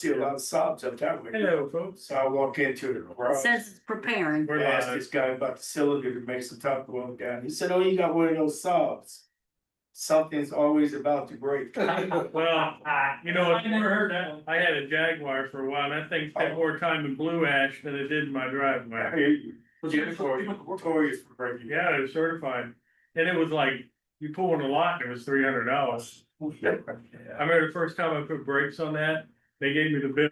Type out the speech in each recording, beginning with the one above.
See a lot of Saabs up that way. Hello, folks. So I walk into the It garage. says it's preparing. We're I asked live. this guy about the cylinder that makes the top go down. He said, "Oh, you got one of those Saabs. Something's always about to break." Well, you know, I never heard that. I had a Jaguar for a while, and that thing spent more time in blue ash than it did in my I driveway. hear you. Notorious for breaking. Yeah, it was certified, and it was like, you pull in a lot, and it was $300. I remember the first time I put brakes on that, they gave me the bill.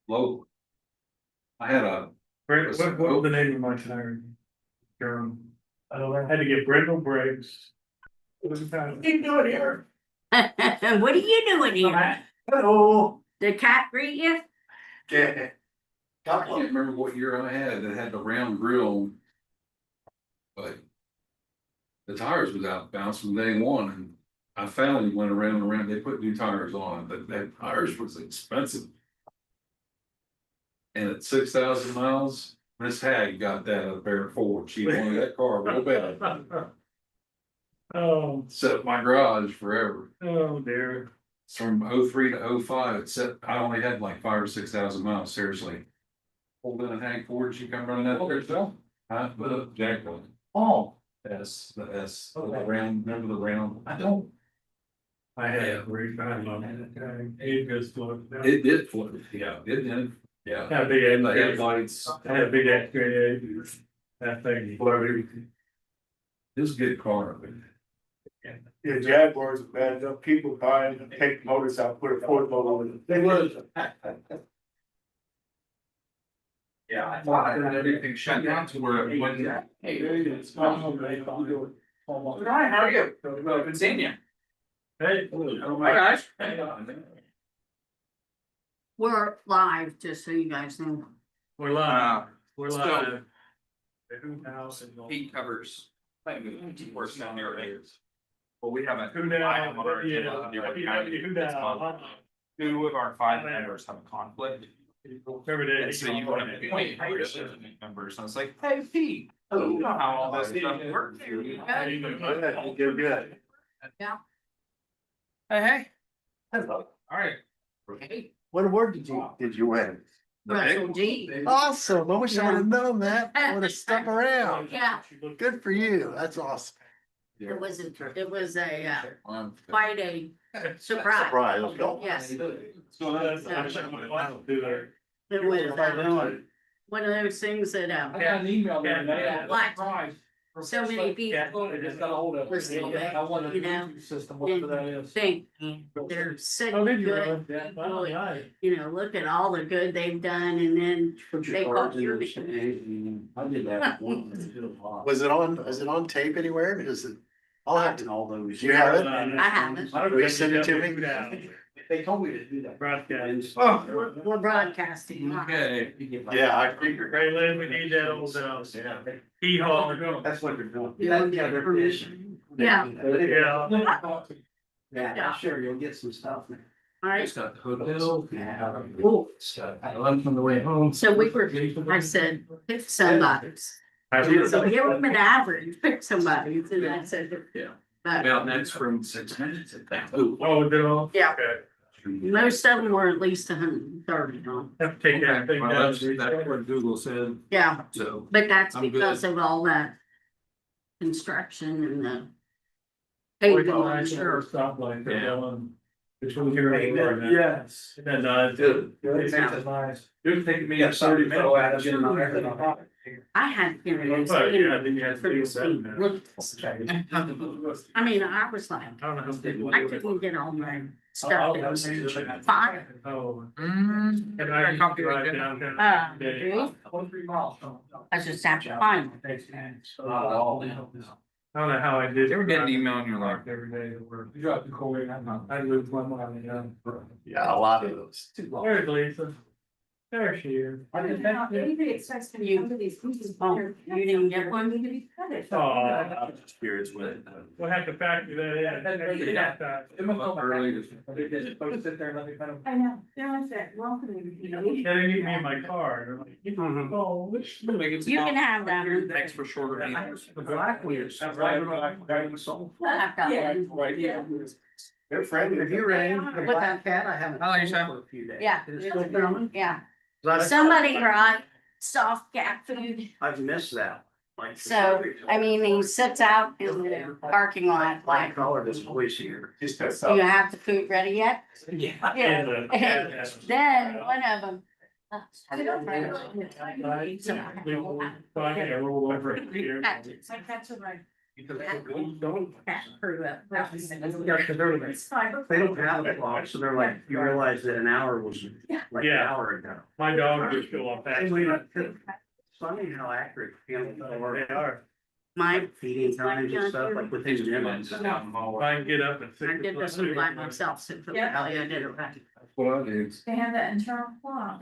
Low. I had a, What was the name of my tire? I don't know, I had to get brindle brakes. It was kind of. You do it here. What are you doing here? Hello. Did cat greet you? Yeah. I can't remember what year I had that had the round grill. But. The tires was out bouncing day one and I finally went around and around, they put new tires on, but that tires was expensive. And at 6,000 miles, Miss Hag got that up there Ford, she wanted that car real bad. Oh, Set up my garage forever. oh dear. It's from 03 to 05. It set, I only had like 5,000 or 6,000 miles, seriously. Pulled in a Hag Ford, she come running out there, so, huh, the Jaguar. Oh. S, the S, the round, remember the round? I don't. I had a great time on it. It just floated down. It did float, yeah, it did, yeah. Had a big And the extra, headlights, I had a big extra, that thing floated. it was a good car, but. Yeah, Jaguars are bad enough. People buy them, take motors out, put a Ford motor in it. They would. Yeah, I thought everything shut down to where it went. Hey, it's fine. How you Hi, how are you? Good seeing you. Hey. Hi, guys. We're live, just so you guys know. We're live, we're so- live. The Who House and all. He covers. Works down there, right? Well, we have a. Who down, who down. Two of our 5 members have a conflict, Every day. and so you want to point out your members, and it's like, hey, Pete. You know how all this stuff works. Good. Hey. Hello. All right. Hey, What award did you win? Russell G. Awesome. I wish I would have known that. I would have Yeah. stuck around. Yeah, Good for you. That's awesome. it was quite a surprise. Surprise. Let's go. Yes, So that's. Do there. it was one of those things that, I got an email there. Like, so many people were still there, you know, and think they're such Oh, did you good really? people, Yeah. you know, look at all the good they've done and then they call your name. I did that once. Was it on, is it on tape anywhere? Is it? I'll have to. all those. You have it? I haven't. Will you send it to me? They told me to do that. Broadcast. We're broadcasting. Okay. Yeah, I figured. Ray Lynn, we need that old, hee haw. That's what they're doing. Yeah. Yeah. Yeah. Yeah, sure, you'll get some stuff. All right, It's got the hotel. Yeah. cool. I left on the way home. So we were, I said, pick somebody's. So give them an average, pick somebody's, and I said. Yeah. But About next from 6 minutes at that. Oh, did all? Yeah. Okay. most of them were at least 130 on. Have to take that thing Well, down. that's what Google said, Yeah, so. but that's I'm good. because of all that construction and the. We paving call on that sure. stoplight, they're Yeah. going between here and there. Yes. Isn't that nice? Good. Yeah. Nice. It would take me 30 minutes. I had, you know, Well, yeah, then you have to do that. I mean, I was like, I don't know how they do I it. couldn't get all my Oh, stuff. Fine. Oh. Mm. And I used to drive down there. Uh, I just have to find it. I don't know how I did. You ever get an email and you're like, Every day to work. You dropped the coin, I lose my mind, Yeah, a lot of those. There's Lisa. There she is. Anybody expects to come to these places. You didn't get one? Oh, Spirits with it. we'll have to factor that in. Early. I know, they're like that, welcoming, you know. They didn't give me my card. They're like, oh, which- You can have them. Thanks for shorter meetings. The black ones. That's right, right, right. I've got one. Right here. They're friendly. Have you ran the What black cat? I haven't. Hello, you For a few days. Yeah. Is it still coming? Yeah, Last- somebody brought soft cat food, I've missed that. Like. so, I mean, he sits out in the parking lot, My like, collar this voice here. Just that do you stuff. have the food ready yet? Yeah. And the- And then one of them. Fine, I roll over it here. My cats are right. Don't. Cat grew up. Yeah, 'cause they're like, they don't have a clock, so they're like, you realize that an hour was like an Yeah. hour ago. My dogs are still on that. Funny how accurate feelings They are. are. My, Feeding times and stuff like within minutes. I can get up at 6 I did this one by myself, so for I did it right. That's what I do. They have that internal clock.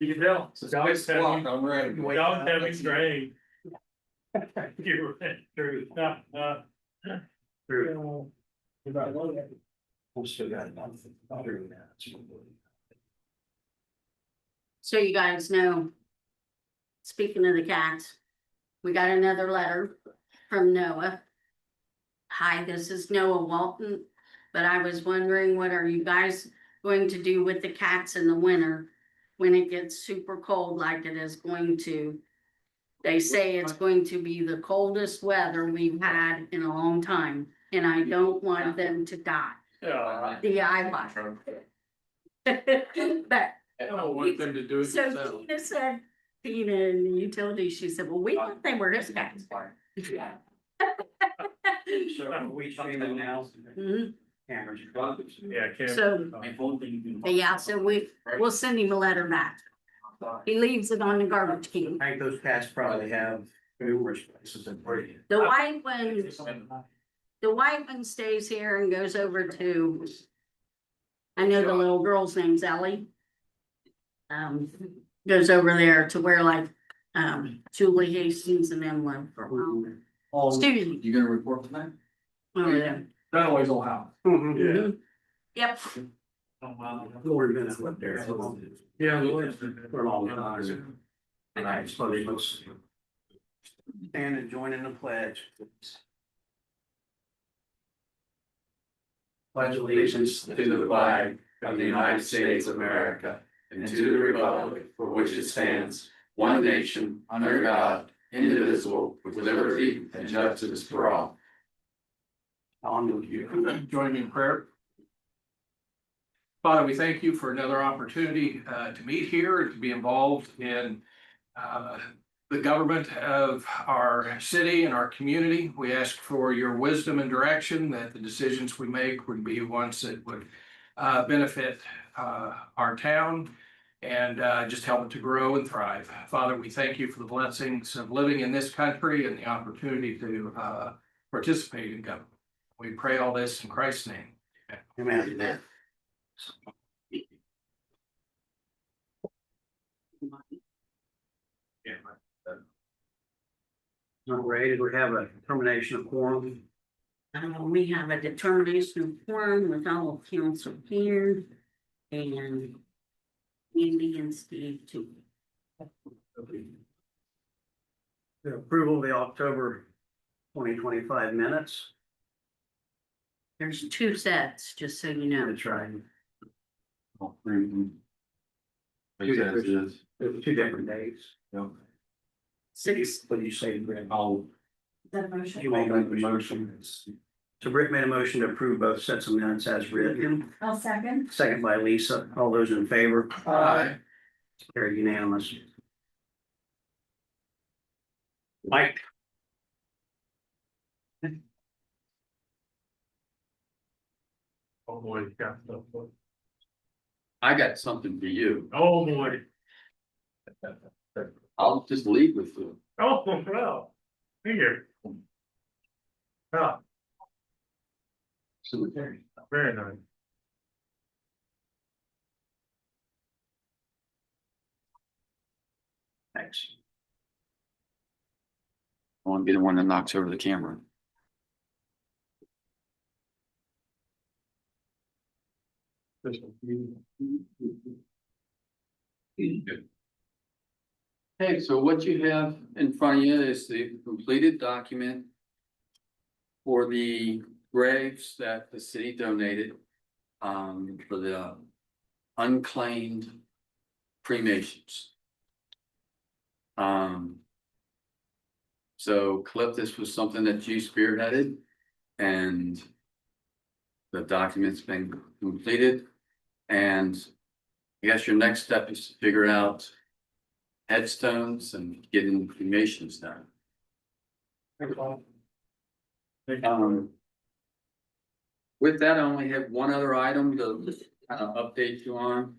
You can tell. It's Dogs 6 o'clock, have I'm ready. me, dogs have me trained. You were through, True. I've still got about 30 minutes. So you guys know, speaking of the cats, we got another letter from Noah. Hi, this is Noah Walton, but I was wondering, what are you guys going to do with the cats in the winter when it gets super cold like it is going to? They say it's going to be the coldest weather we've had in a long time, and I don't want them to die. yeah. The eyelash. But I don't want them to do it so themselves. Tina said, Tina in the utility, she said, well, we thought they were his cats. So we streaming now. Mhm. Cameras. Yeah, Kim. So, but yeah, so we'll send him a letter back. He leaves it on the garbage can. I think those cats probably have numerous places in Brady. The white one stays here and goes over to, I know the little girl's name's Ellie. Goes over there to where like, Julie Hastings and them live for a while. Student You gonna report tonight? over there. That always will happen. Mhm. Yep, Lord, minutes up there. Yeah. For a long time. And I suppose they must. Stand and join in the pledge. Pledge allegiance to the flag of the United States of America and to the republic for which it stands, one nation, under God, indivisible, with liberty and justice for all. on with you. Join me in prayer. Father, we thank you for another opportunity to meet here and to be involved in the government of our city and our community. We ask for your wisdom and direction, that the decisions we make would be ones that would benefit our town and just help it to grow and thrive. Father, we thank you for the blessings of living in this country and the opportunity to participate in government. We pray all this in Christ's name. Amen. All right, do we have a determination of quorum? we have a determination of quorum with all of council here and Andy and Steve too. The approval of the October 2025 minutes. There's two sets, just so you know. That's right. Two There's two different dates. Six, What do you say, Brett? The motion. You make a motion. So Britt made a motion to approve both sets of minutes as written. I'll second. Second by Lisa. All those in favor? Aye. Carried unanimous. Mike. Oh, boy. Yeah. I got something for you. Oh, boy. I'll just lead with you. Oh, well. Here. Oh, Cemetery. very nice. Thanks. I want to be the one that knocks over the camera. Okay, so what you have in front of you is the completed document for the graves that the city donated, for the unclaimed cremations. So Cliff, this was something that you spearheaded, and the document's been completed, and I guess your next step is to figure out headstones and getting cremations done. With that, I only have one other item to kind of update you on.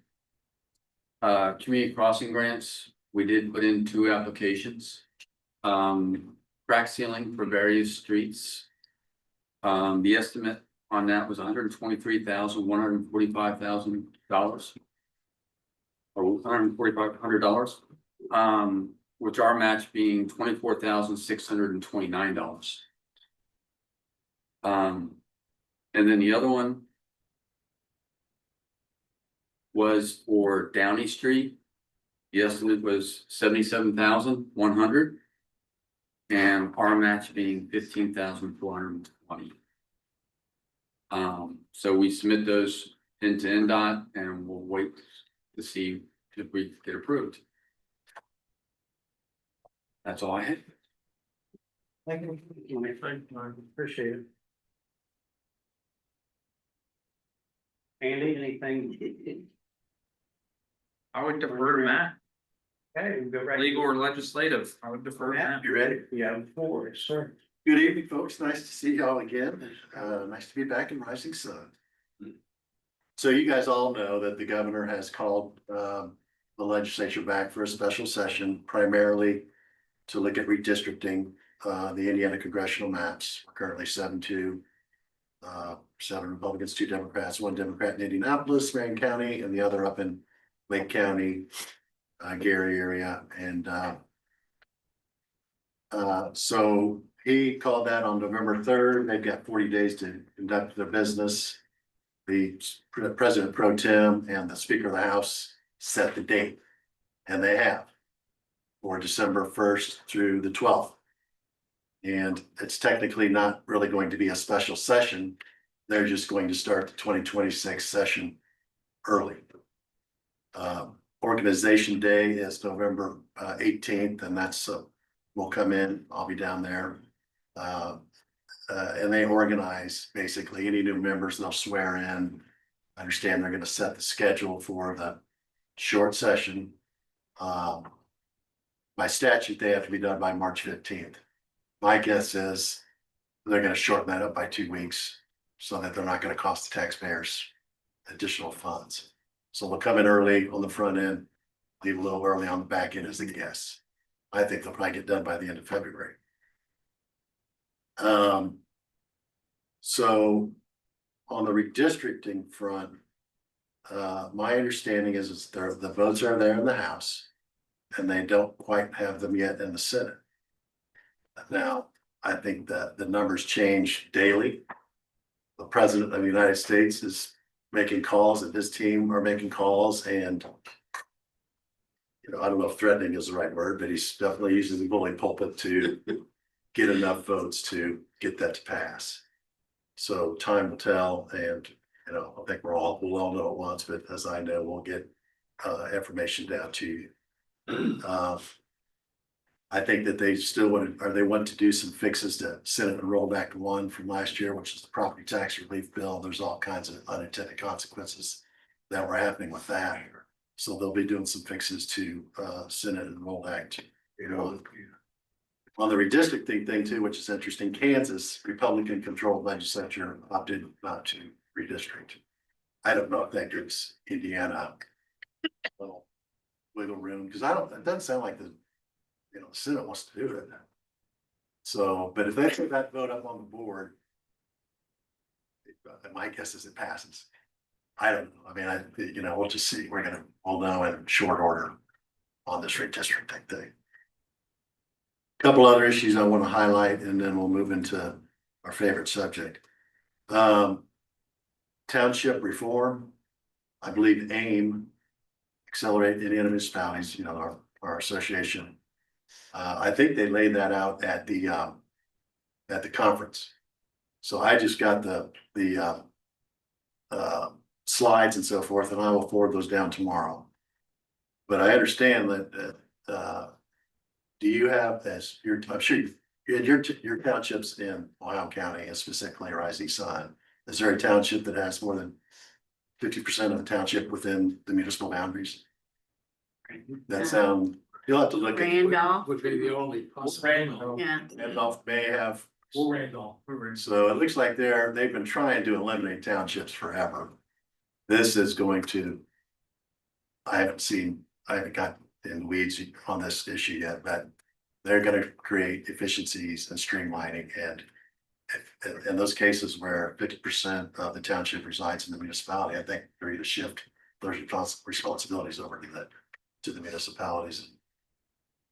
Community crossing grants, we did put in 2 applications. Crack sealing for various streets. The estimate on that was $123,145,000. Or $145,100. Which our match being $24,629. And then the other one was for Downey Street. The estimate was $77,100. And our match being $15,420. So we submit those into NDOT and we'll wait to see if we get approved. That's all I had. Thank you. Appreciate it. Andy, anything? I would defer to Matt, Okay, go right. legal or legislative, I would defer to Matt. You ready? Yeah, 4, sir. Good evening, folks. Nice to see y'all again. Nice to be back in Rising Sun. So you guys all know that the governor has called the legislature back for a special session, primarily to look at redistricting the Indiana congressional maps. We're currently 7-2. 7 Republicans, 2 Democrats, 1 Democrat in Indianapolis, Marion County, and the other up in Lake County, Gary area, and so he called that on November 3rd. They've got 40 days to conduct their business. The President Pro Tem and the Speaker of the House set the date, and they have for December 1st through the 12th. And it's technically not really going to be a special session. They're just going to start the 2026 session early. Organization Day is November 18th, and that's we'll come in. I'll be down there. And they organize basically any new members they'll swear in. I understand they're going to set the schedule for the short session. By statute, they have to be done by March 15th. My guess is they're going to shorten that up by 2 weeks so that they're not going to cost the taxpayers additional funds. So they'll come in early on the front end, leave a little early on the back end as a guess. I think they'll probably get done by the end of February. So on the redistricting front, my understanding is the votes are there in the House and they don't quite have them yet in the Senate. Now, I think that the numbers change daily. The President of the United States is making calls, and his team are making calls, and I don't know if threatening is the right word, but he's definitely using the bully pulpit to get enough votes to get that to pass. So time will tell, and I think we'll all know at once, but as I know, we'll get information down to you. I think that they still want to do some fixes to Senate and roll back 1 from last year, which is the property tax relief bill. There's all kinds of unintended consequences that were happening with that. So they'll be doing some fixes to Senate and roll back to, on the redistricting thing too, which is interesting. Kansas, Republican controlled legislature opted not to redistrict. I don't know if that gives Indiana a little wiggle room, because it doesn't sound like the Senate wants to do it. So, but if they put that vote up on the board, my guess is it passes. I don't know. I mean, we'll just see. We'll know in short order. on this redistricting thing. Couple other issues I want to highlight, and then we'll move into our favorite subject. Township reform, I believe AIM, Accelerate Indiana Municipalities, you know, our association. I think they laid that out at the conference. So I just got the slides and so forth, and I will forward those down tomorrow. But I understand that, do you have, I'm sure your townships in Ohio County, and specifically Rising Sun, is there a township that has more than 50% of the township within the municipal boundaries? That sound, you'll have to look at. Randolph, Would be the only possible. yeah. Randolph may have, We're Randolph. so it looks like they've been trying to eliminate townships forever. This is going to, I haven't got in the weeds on this issue yet, but they're gonna create efficiencies and streamlining, and in those cases where 50% of the township resides in the municipality, I think they're gonna shift those responsibilities over to the municipalities and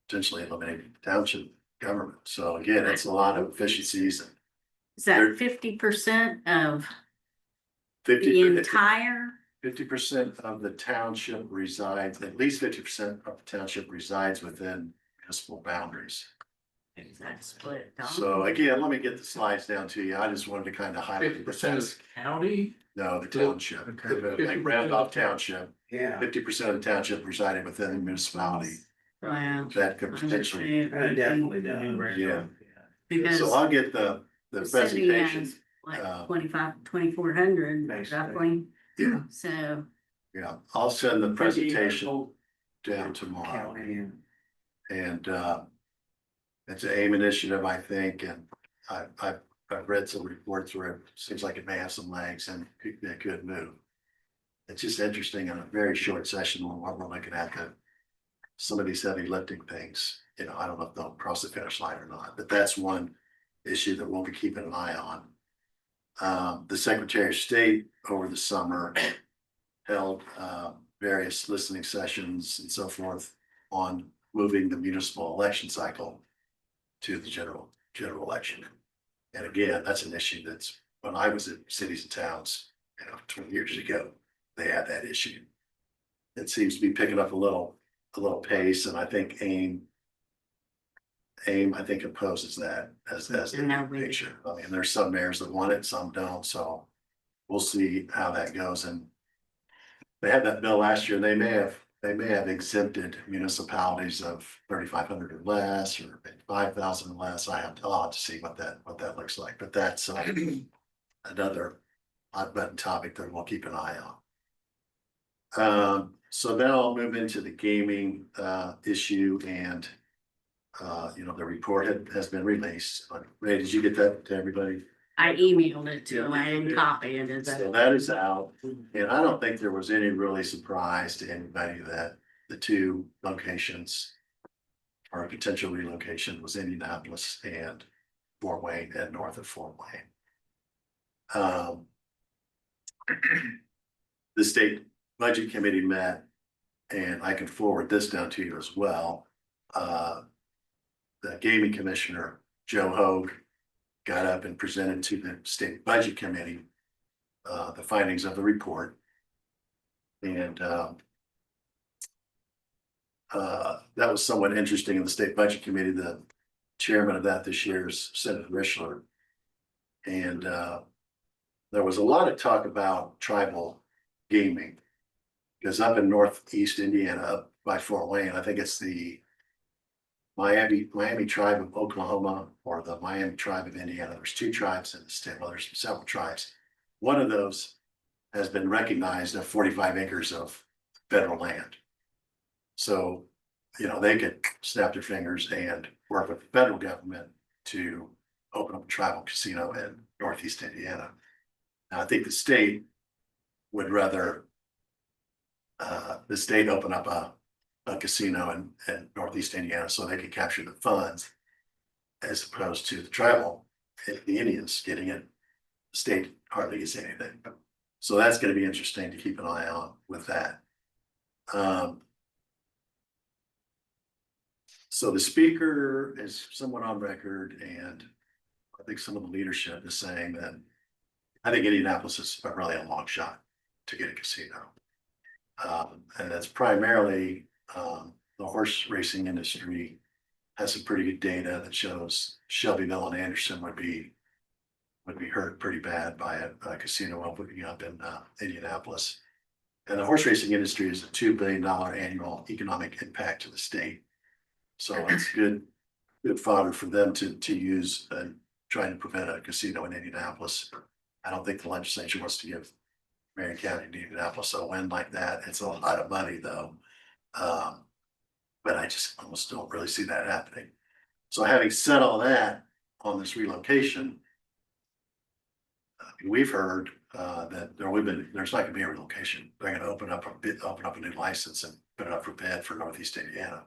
potentially eliminate township government. So again, it's a lot of efficiencies. Is that 50% of the 50% entire? 50% of the township resides, at least 50% of the township resides within municipal boundaries. Is that split? So again, let me get the slides down to you. I just wanted to kind of highlight. 50% of the county. No, the township, Okay. like Randolph Township, Yeah. 50% of the township residing within the municipality. Wow. That could potentially, It definitely does. yeah. Because So I'll get the the city presentation. has like uh, 2,400 Basically. roughly. Yeah. So, Yeah, I'll send the presentation down tomorrow. County, And it's an AIM initiative, I think, and I've read some reports where it seems like it may have some legs and it could move. It's just interesting in a very short session when we're looking at some of these heavy lifting things. You know, I don't know if they'll cross the finish line or not, but that's one issue that we'll be keeping an eye on. The Secretary of State over the summer held various listening sessions and so forth on moving the municipal election cycle to the general election. And again, that's an issue that's, when I was at Cities and Towns, 20 years ago, they had that issue. It seems to be picking up a little pace, and I think AIM, I think opposes that as the picture. I mean, there's some mayors that want it, some don't, so we'll see how that goes. And they had that bill last year, they may have exempted municipalities of 3,500 or less, or 5,000 or less. I'll have to see what that looks like, but that's another hot button topic that we'll keep an eye on. So then I'll move into the gaming issue, and the report has been released. Ray, did you get that to everybody? I emailed it to him. I didn't copy it. Is So that? that is out, and I don't think there was any really surprise to anybody that the two locations or a potential relocation was Indianapolis and Fort Wayne and north of Fort Wayne. The state budget committee met, and I can forward this down to you as well. The gaming commissioner, Joe Hogue, got up and presented to the state budget committee the findings of the report. And that was somewhat interesting in the state budget committee. The chairman of that this year is Senator Richler. And there was a lot of talk about tribal gaming, because up in northeast Indiana, up by Fort Wayne, I think it's the Miami tribe of Oklahoma or the Miami tribe of Indiana. There's two tribes in the state. Well, there's several tribes. One of those has been recognized of 45 acres of federal land. So, they could snap their fingers and work with the federal government to open up a tribal casino in northeast Indiana. Now, I think the state would rather the state open up a casino in northeast Indiana so they could capture the funds, as opposed to the tribal, the Indians getting it. The state hardly gets anything. So that's going to be interesting to keep an eye on with that. So the speaker is somewhat on record, and I think some of the leadership is saying that I think Indianapolis is really a long shot to get a casino. And that's primarily, the horse racing industry has some pretty good data that shows Shelbyville and Anderson would be hurt pretty bad by a casino opening up in Indianapolis. And the horse racing industry is a $2 billion annual economic impact to the state. So it's good fodder for them to use and trying to prevent a casino in Indianapolis. I don't think the legislature wants to give Marion County and Indianapolis a win like that. It's a lot of money though. But I just almost don't really see that happening. So having said all that on this relocation, we've heard that there's not gonna be a relocation. They're gonna open up a new license and put it up for bid for Northeast Indiana.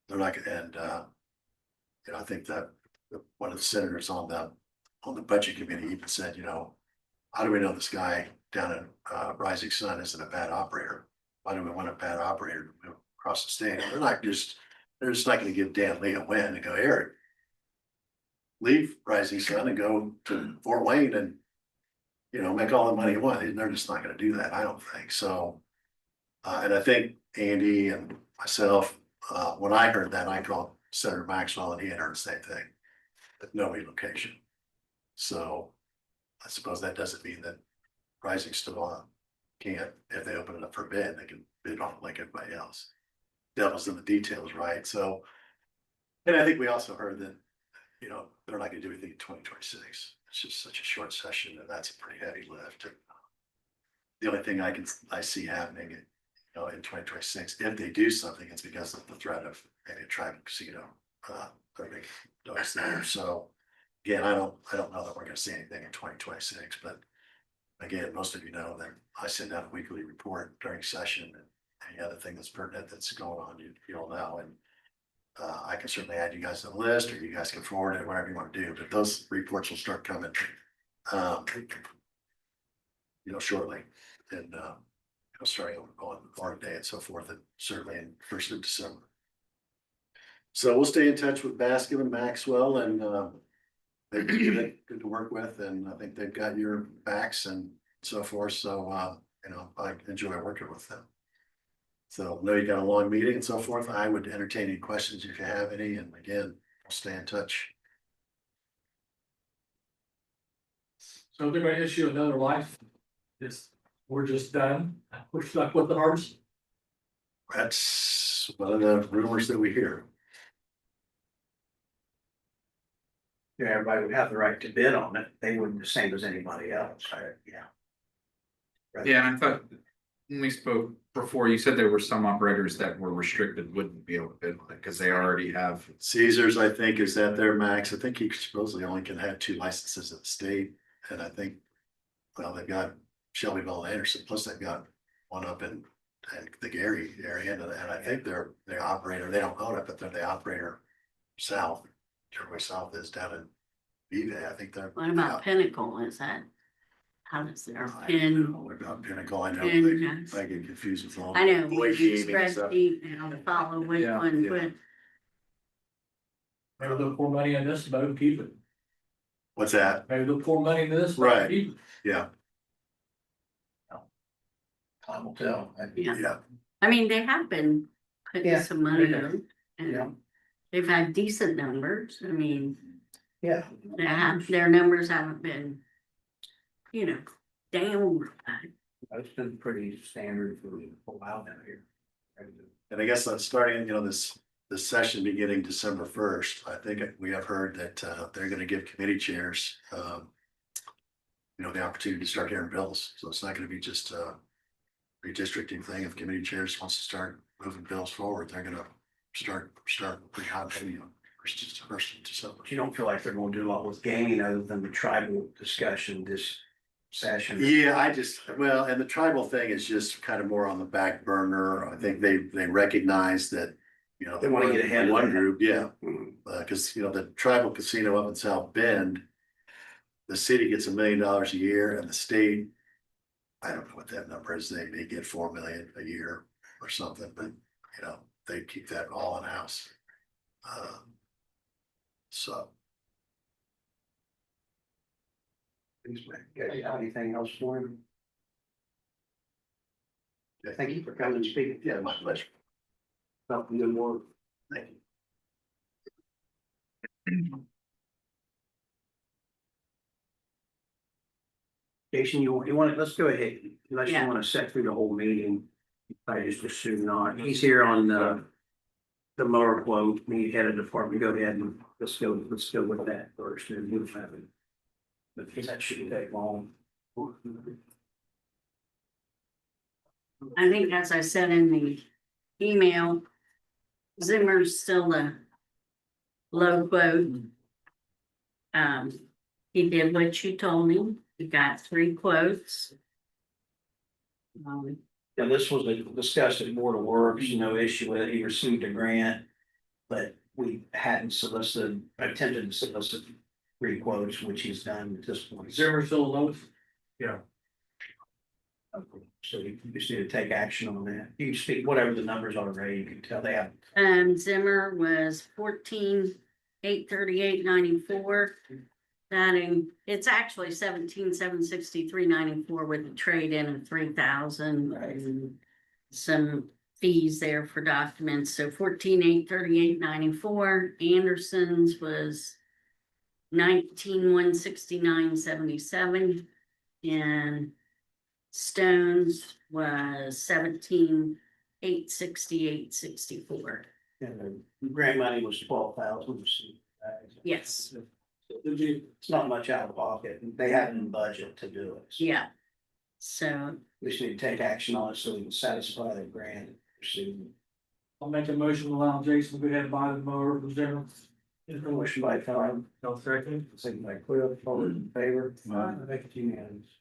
They're not gonna, and I think that one of the senators on the budget committee even said, how do we know this guy down in Rising Sun isn't a bad operator? Why do we want a bad operator to move across the state? They're just not gonna give Dan Lee a win and go, Eric, leave Rising Sun and go to Fort Wayne and make all the money you want. They're just not gonna do that, I don't think. So, and I think Andy and myself, when I heard that, I called Senator Maxwell and he had heard the same thing, but no relocation. So I suppose that doesn't mean that Rising still can't, if they open it up for bid, they can bid on it like everybody else. Devil's in the details, right? So, and I think we also heard that, they're not gonna do anything in 2026. It's just such a short session and that's a pretty heavy lift. The only thing I see happening in 2026, if they do something, it's because of the threat of maybe a tribal casino, noise there. So again, I don't know that we're gonna see anything in 2026, but again, most of you know that I send out a weekly report during session and any other thing that's pertinent that's going on, you'll know. And I can certainly add you guys to the list, or you guys can forward it, whatever you want to do, but those reports will start coming shortly. And starting on Art Day and so forth, and certainly in first of December. So we'll stay in touch with Baskin and Maxwell, and they're good to work with, and I think they've got your backs and so forth. So I enjoy working with them. So I know you got a long meeting and so forth. I would entertain any questions if you have any, and again, we'll stay in touch. So they're gonna issue another license. We're just done. We're stuck with the harvest. That's one of the rumors that we hear. Yeah, everybody would have the right to bid on it. They wouldn't the same as anybody else. Yeah. Yeah, and I thought when we spoke before, you said there were some operators that were restricted, wouldn't be able to bid on it because they already have. Caesars, I think, is at their max. I think he supposedly only can have 2 licenses in the state. And I think, they've got Shelbyville and Anderson, plus they've got one up in the Gary area. And I think they're the operator, they don't own it, but they're the operator south. Jeremy South is down in Vive. I think they're. What about Pinnacle? Is that, how does their I don't pin? know about Pinnacle. I know Pin, I get confused with all. I know, boy we shaving and stuff. spreadsheet now to follow which Yeah, one, yeah. but Maybe they'll pour money in this, but don't keep it. What's that? Maybe they'll pour money in this. but Right. keep it. Yeah, Time will tell. yeah, yeah. I mean, they have been putting Yeah, some money they in. have. Yeah. And they've had decent numbers. I mean, Yeah. their numbers haven't been, down. It's been pretty standard for a while down here. And I guess that's starting, this session beginning December 1st, I think we have heard that they're gonna give committee chairs. The opportunity to start hearing bills, so it's not gonna be just a redistricting thing. If committee chairs wants to start moving bills forward, they're gonna start pretty hot, first of December. You don't feel like they're gonna do a lot with gaming other than the tribal discussion this session? Yeah, and the tribal thing is just kind of more on the back burner. I think they recognize that, They wanna get ahead of one that. group, yeah. Mhm. Cause the tribal casino up in South Bend, the city gets $1 million a year and the state, I don't know what that number is. They get 4 million a year or something, but they keep that all in house. So, Anything else for him? Thank you for coming and speaking. yeah, my pleasure. About the good work. Thank you. Jason, you want, let's go ahead, unless you Yeah. want to set through the whole meeting. I just assume not. He's here on the mower quote, me head of department, go ahead and let's go with that first and move have it. But that shouldn't take long. I think as I said in the email, Zimmer's still the low quote. He did what you told him. He got 3 quotes. And this was discussed at Board of Works, no issue with it. He received a grant. But we hadn't attempted to solicit 3 quotes, which he's done at this point. Zimmer still alone? So you just need to take action on that. You can speak whatever the numbers are, Ray, you can tell they have. Zimmer was 14,838.94. It's actually 17,763.94 with the trade in of 3,000 and some fees there for documents. So 14,838.94. Anderson's was 19,169.77 and Stone's was 17,868.64. And the grant money was 12,000. Yes. It's not much out of pocket. They had in budget to do it. So Yeah. So we just need to take action on it so we can satisfy the grant. Pursue. I'll make a motion to allow Jason to go ahead and buy the mower from Zimmer. Motion by Tom, No second. second by Cliff, all in favor? Make it unanimous.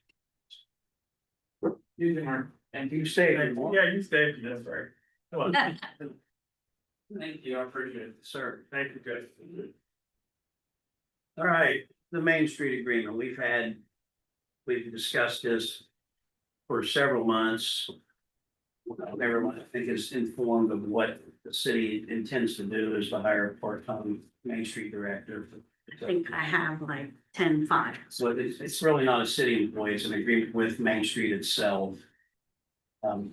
You can. And you stay if you want. Yeah, you stay, that's right. Come on. Thank you, I appreciate it, sir. Thank you, guys. All right, the Main Street Agreement, we've discussed this for several months. Everyone, I think, is informed of what the city intends to do is to hire a part-time Main Street director. I think I have like 10 files. So it's really not a city employee, it's an agreement with Main Street itself. You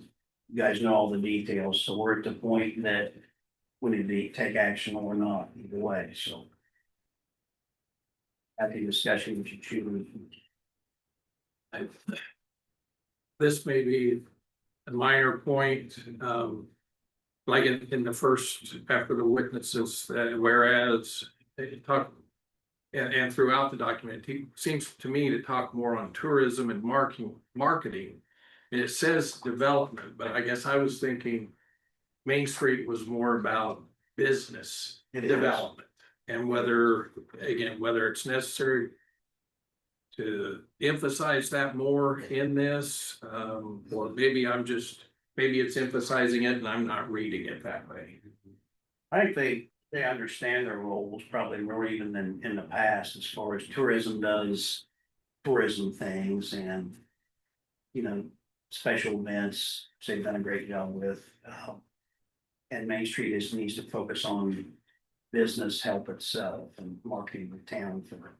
guys know all the details, so we're at the point that we need to take action or not, either way, so. Happy discussion with you, choose. This may be a minor point, like in the first, after the witnesses, whereas they talk. And throughout the document, he seems to me to talk more on tourism and marketing. And it says development, but I guess I was thinking Main Street was more about business development. And whether it's necessary to emphasize that more in this, or maybe it's emphasizing it and I'm not reading it that way. I think they understand their roles probably more even than in the past as far as tourism does tourism things and, you know, special events, they've done a great job with. And Main Street needs to focus on business help itself and marketing the town for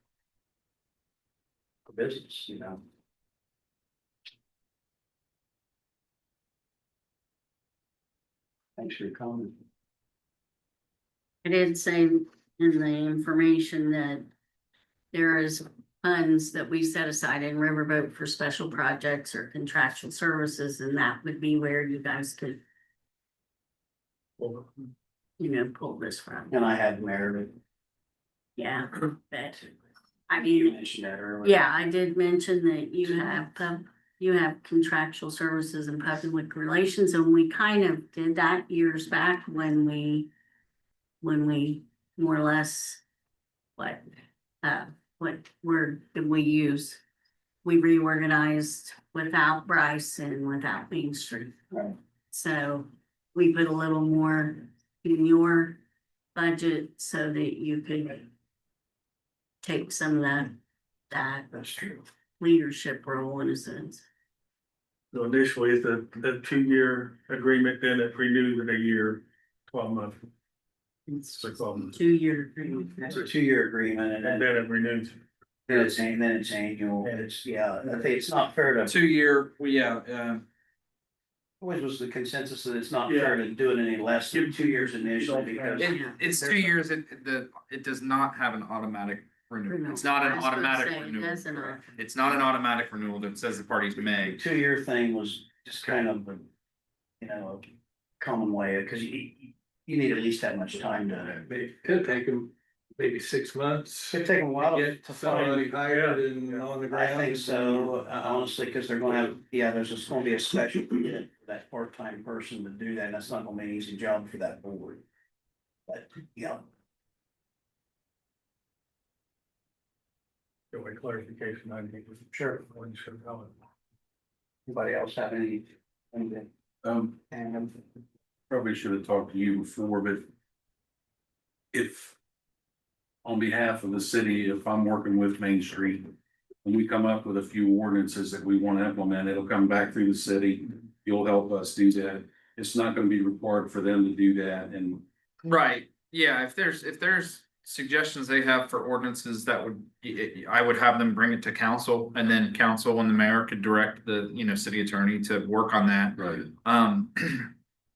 business, you know. Thanks for your comment. I did say in the information that there is funds that we set aside in Riverboat for special projects or contractual services, and that would be where you guys could, you know, pull this from. And I had Meredith. Yeah, but I You mean, mentioned that earlier. yeah, I did mention that you have contractual services and public relations, and we kind of did that years back when we more or less, what word did we use? We reorganized without Bryce and without Main Street. Right. So we put a little more in your budget so that you could take some of that That's true. leadership role in a sense. So initially, it's a 2-year agreement, then it renews in a year, 12 months. It's like, 2-year agreement. It's a 2-year agreement and and then then it renews. it's annual. It's, yeah, I think it's not fair to, 2-year, well, yeah, always was the consensus that it's not fair to do it any less than 2 years initially because. it's 2 years, it does not have an automatic renewal. It's not an I was gonna automatic say, it renewal. doesn't. Correct. It's not an automatic renewal that says the parties The may. 2-year thing was just kind of, a common way, because you need at least that much time to. It could take them maybe 6 months. It'd take a while to Get find. somebody hired and on the I ground. think so, honestly, because they're gonna have, there's just gonna be a special bid for that part-time person to do that, and that's not gonna be an easy job for that board. But, Get a clarification, I think. Sure. When you should tell it. Anybody else have any? And Probably should have talked to you before, but if on behalf of the city, if I'm working with Main Street, and we come up with a few ordinances that we want to implement, it'll come back through the city. You'll help us do that. It's not going to be required for them to do that, and Right, yeah, if there's suggestions they have for ordinances that would, I would have them bring it to council, and then council and the mayor could direct the, city attorney to work on that. right.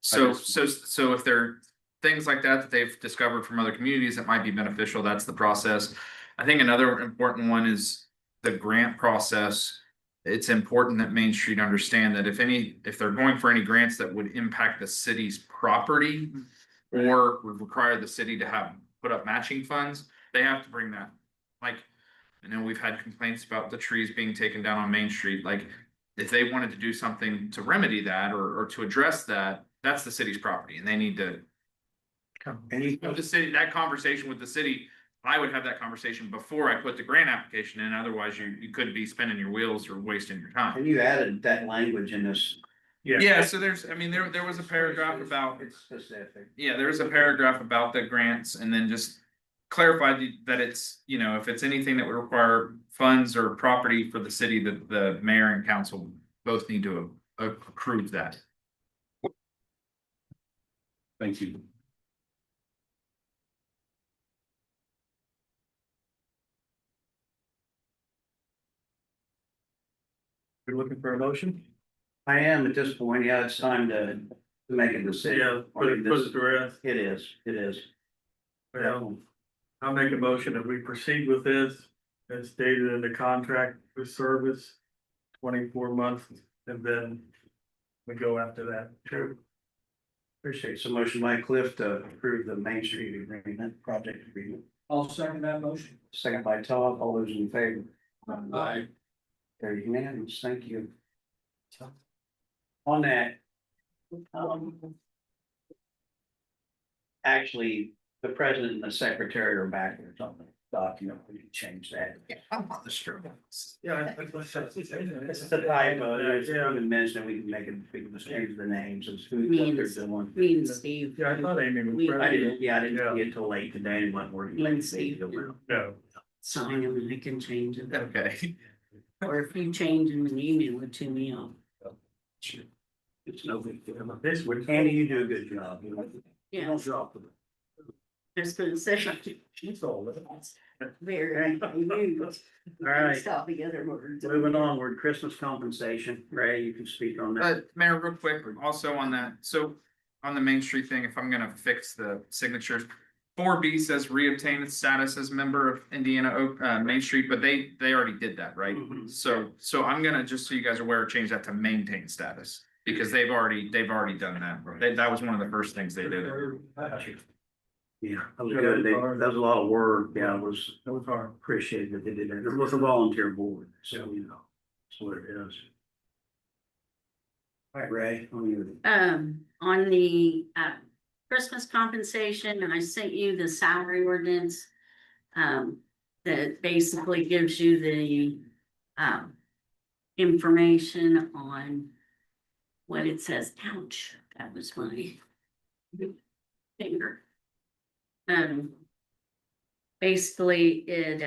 So just- if there are things like that they've discovered from other communities that might be beneficial, that's the process. I think another important one is the grant process. It's important that Main Street understand that if they're going for any grants that would impact the city's property or would require the city to put up matching funds, they have to bring that. Like, I know we've had complaints about the trees being taken down on Main Street, like, if they wanted to do something to remedy that or to address that, that's the city's property and they need to. The city, that conversation with the city, I would have that conversation before I put the grant application in, otherwise you could be spinning your wheels or wasting your time. you added that language in this. Yeah, so there was a paragraph about. It's specific. Yeah, there is a paragraph about the grants and then just clarify that it's, if it's anything that would require funds or property for the city, that the mayor and council both need to approve that. Thank you. You're looking for a motion? I am at this point, it's time to make a decision. Yeah, put it to rest. It is. Well, I'll make a motion that we proceed with this as stated in the contract with service. 24 months, and then we go after that. True. Appreciate it. So motion by Cliff to approve the Main Street agreement, project agreement. I'll second that motion. Second by Todd, all those in favor? Aye. They're unanimous, thank you. On that. Actually, the president and the secretary are back or something, document, we can change that. I'm on the street. Yeah. It's a typo, there's even mentioned, we can make it, we can just change the names of who what they're doing. Me and Steve. Yeah, I thought Amy was. We- I didn't Yeah. get till late today and went working. Me and Steve. No, Sign them and I can change it. Okay. Or if you change them and email it to me, I'll. It's no big deal. this would. Andy, you do a good job. You Yeah, don't drop the. just gonna say. She's all of it. Very minute. All right. Stop the other words. Moving onward, Christmas compensation. Ray, you can speak on that. Mayor, real quick, also on that, so on the Main Street thing, if I'm gonna fix the signatures. 4B says reobtain its status as member of Indiana Main Street, but they already did that, right? Mhm. So I'm gonna, just so you guys are aware, change that to maintain status. Because they've already done that. That was one of the first things they did. Yeah, that was good. That was a lot of work. Yeah, it was That was hard. appreciated that they did that. It was a volunteer board, so that's what it is. All right, Ray, on you. On the Christmas compensation, I sent you the salary ordinance. That basically gives you the information on what it says. Ouch, that was my finger. Basically, it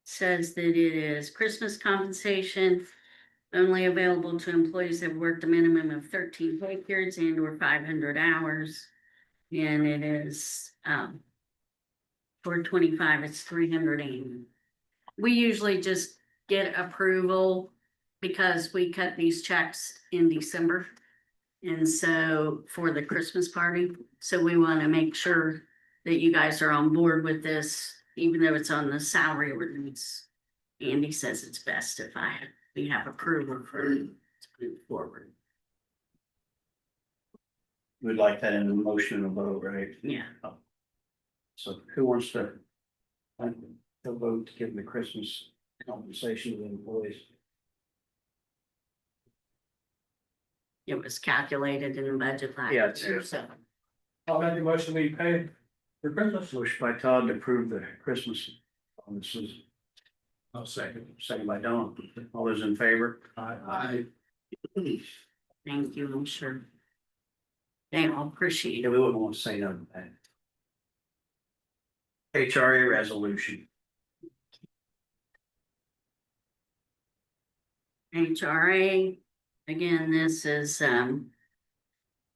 says that it is Christmas compensation only available to employees that have worked a minimum of 13 pay periods and or 500 hours. And it is, for 25, it's 380. We usually just get approval because we cut these checks in December. And so for the Christmas party, so we want to make sure that you guys are on board with this, even though it's on the salary ordinance. Andy says it's best if we have approval for it to move forward. We'd like that in the motion and a vote, right? Yeah. So who wants to? The vote to give the Christmas compensation to the employees. It was calculated in the budget last Yeah, it's- year, so. I'll make the motion we pay for Christmas. Motion by Todd to approve the Christmas bonuses. I'll second. Second by Don. All those in favor? Aye. Thank you, I'm sure. They all appreciate Yeah, it. we wouldn't want to say no to that. HRA resolution. HRA, again, this is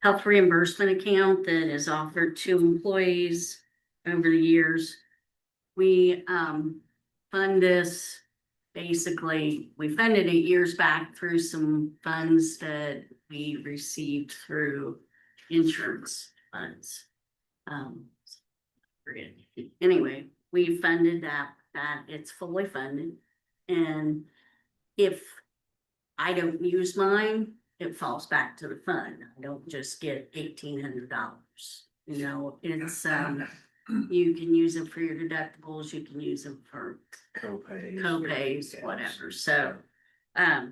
health reimbursement account that is offered to employees over the years. We fund this, basically, we funded it years back through some funds that we received through insurance funds. Anyway, we funded that it's fully funded. And if I don't use mine, it falls back to the fund. I don't just get $1,800. You know, it's you can use it for your deductibles, you can use them for co-pays, whatever. So I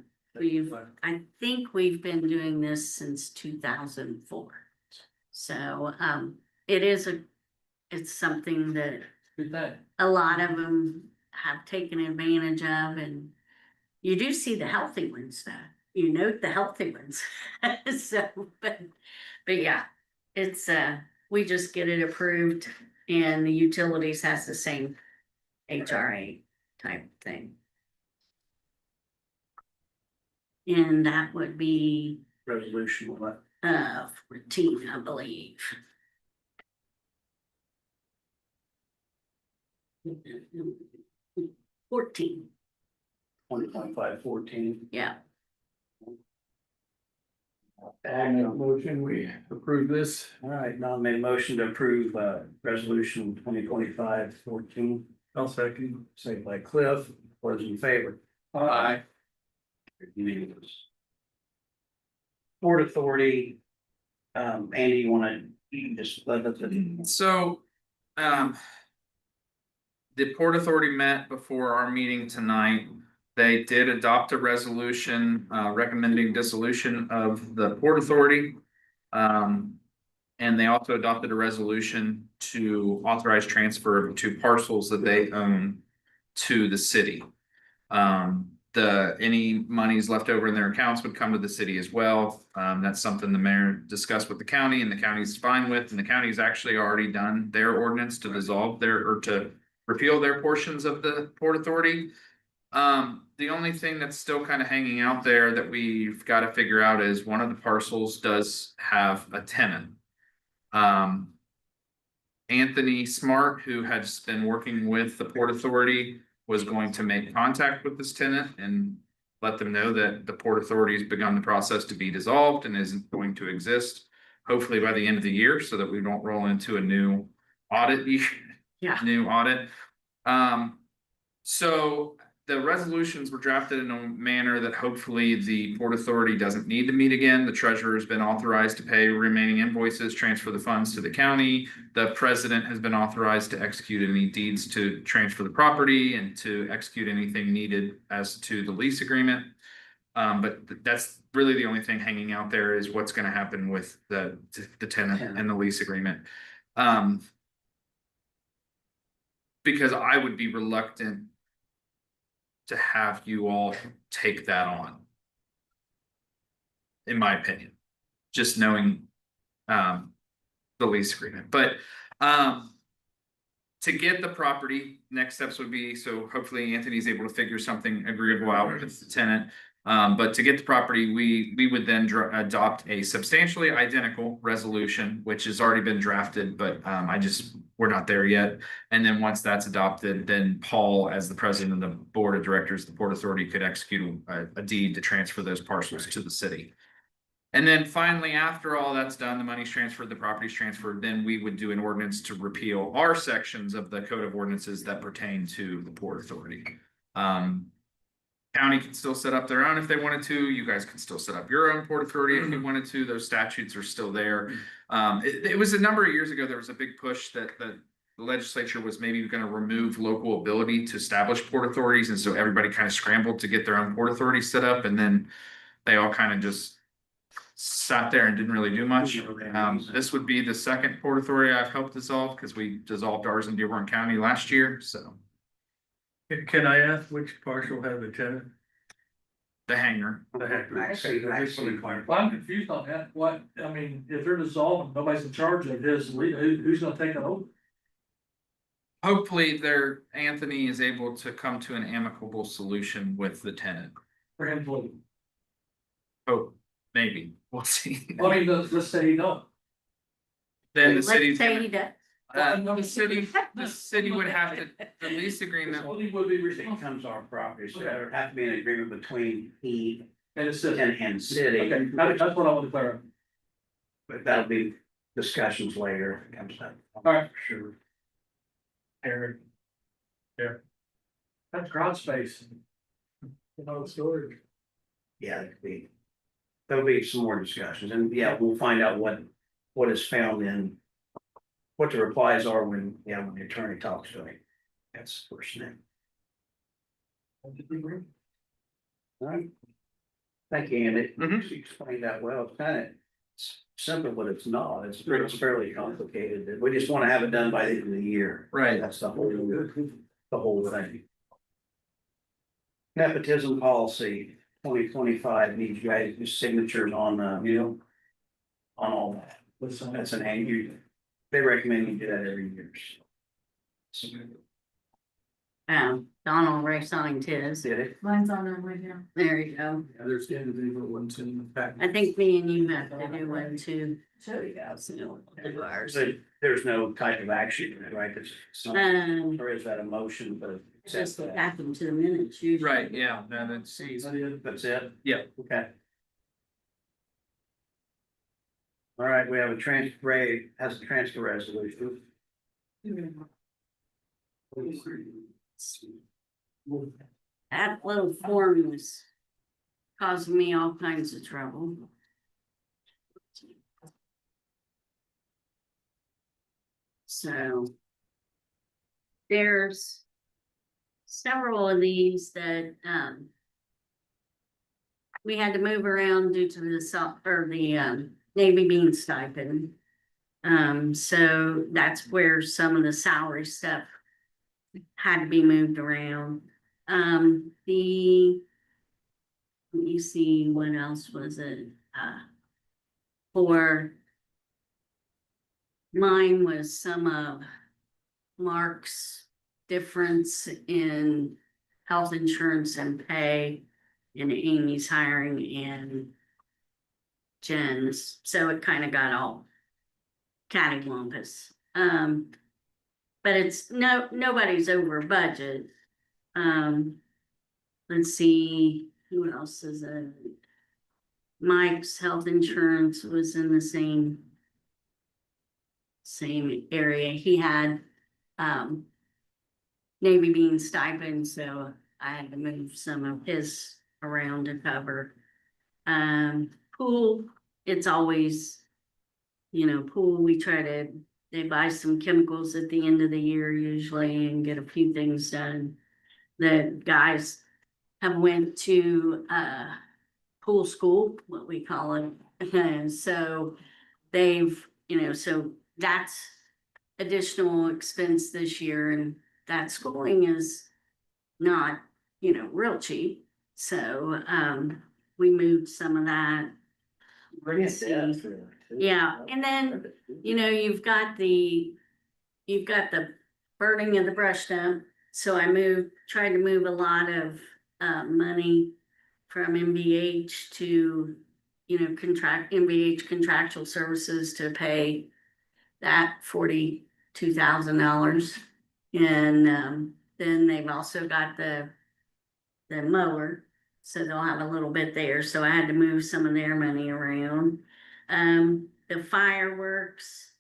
think we've been doing this since 2004. So it's something that a lot of them have taken advantage of, and you do see the healthy ones though. You note the healthy ones. So, but yeah, it's we just get it approved, and the utilities has the same HRA type thing. And that would be Resolution what? 14, I believe. Mm-hmm. 14, 2025-14. yeah. I make a motion, we approve this. All right, now I made a motion to approve resolution 2025-14. I'll second. Second by Cliff. All those in favor? Aye. Unanimous. Port Authority. Andy, you wanna just let us? So, the Port Authority met before our meeting tonight. They did adopt a resolution, recommending dissolution of the Port Authority. And they also adopted a resolution to authorize transfer of 2 parcels that they own to the city. Any monies left over in their accounts would come to the city as well. That's something the mayor discussed with the county, and the county's fine with, and the county's actually already done their ordinance to dissolve or to repeal their portions of the Port Authority. The only thing that's still kind of hanging out there that we've got to figure out is one of the parcels does have a tenant. Anthony Smart, who has been working with the Port Authority, was going to make contact with this tenant and let them know that the Port Authority has begun the process to be dissolved and isn't going to exist, hopefully by the end of the year, so that we don't roll into a new audit. Yeah. New audit. So the resolutions were drafted in a manner that hopefully the Port Authority doesn't need to meet again. The treasurer has been authorized to pay remaining invoices, transfer the funds to the county. The president has been authorized to execute any deeds to transfer the property and to execute anything needed as to the lease agreement. But that's really the only thing hanging out there is what's going to happen with the tenant and the lease agreement. Because I would be reluctant to have you all take that on. In my opinion, just knowing the lease agreement, but to get the property, next steps would be, so hopefully Anthony's able to figure something agreeable out with the tenant. But to get the property, we would then adopt a substantially identical resolution, which has already been drafted, but we're not there yet. And then once that's adopted, then Paul, as the president of the board of directors, the Port Authority could execute a deed to transfer those parcels to the city. And then finally, after all that's done, the money's transferred, the property's transferred, then we would do an ordinance to repeal our sections of the code of ordinances that pertain to the Port Authority. County can still set up their own if they wanted to. You guys can still set up your own Port Authority if you wanted to. Those statutes are still there. It was a number of years ago, there was a big push that the legislature was maybe going to remove local ability to establish port authorities. And so everybody kind of scrambled to get their own port authority set up. And then they all kind of just sat there and didn't really do much. This would be the second port authority I've helped dissolve because we dissolved ours in Dearborn County last year. So Can I ask which parcel has a tenant? the hangar. The heck? Actually, Well, I'm confused on that. What, I mean, if they're dissolved, nobody's in charge of this, who's gonna take it over? Hopefully Anthony is able to come to an amicable solution with the tenant. For him to, Oh, maybe, we'll see. I mean, let's say he don't. Then the Let's city's, say he does. the city would have to, the lease agreement. He would be it responsible. becomes our property, so there have to be an agreement between he And it's just, and city. okay, that's what I want to clarify. But that'll be discussions later if it comes up. All right. Sure. Eric. Yeah. That's garage space. You know, storage. Yeah, there'll be some more discussions, and yeah, we'll find out what is found in. What the replies are when the attorney talks to him. That's the first thing. All right. Thank you, Andy. Mhm. You explained that well. It's kind of simple, but it's not. It's fairly complicated. We just want to have it done by the end of the year. Right. That's the whole thing. Nepotism policy 2025 needs you guys' signatures on, on all that. That's an annual, they recommend you do that every year. Donald Ray signed his. Did it? Mine's on there right now. There you go. There's individual ones in the back. I think me and you have to do one too. Show you guys. So, do ours. So there's no type of action, right? It's not, or is that a motion, but Just happen to the minutes usually. Right, yeah, no, that's, that's it? Yeah. Okay. All right, we have a transfer resolution. That little form was causing me all kinds of trouble. So there's several of these that, we had to move around due to the Navy bean stipend. So that's where some of the salary stuff had to be moved around. Let me see, what else was it? For mine was some of Mark's difference in health insurance and pay, and Amy's hiring and Jen's, so it kind of got all cattywampus. But it's nobody's over budget. Let's see, who else is it? Mike's health insurance was in the same area. He had Navy bean stipend, so I had to move some of his around to cover. Pool, it's always, pool, they buy some chemicals at the end of the year usually and get a few things done. The guys have went to pool school, what we call it. And so they've, so that's additional expense this year, and that schooling is not, real cheap. So we moved some of that. Let's see. Yeah, and then, you've got the burning of the brush dump. So I tried to move a lot of money from MVH to, you know, MVH contractual services to pay that $42,000. And, then they've also got the mower, so they'll have a little bit there, so I had to move some of their money around. The fireworks,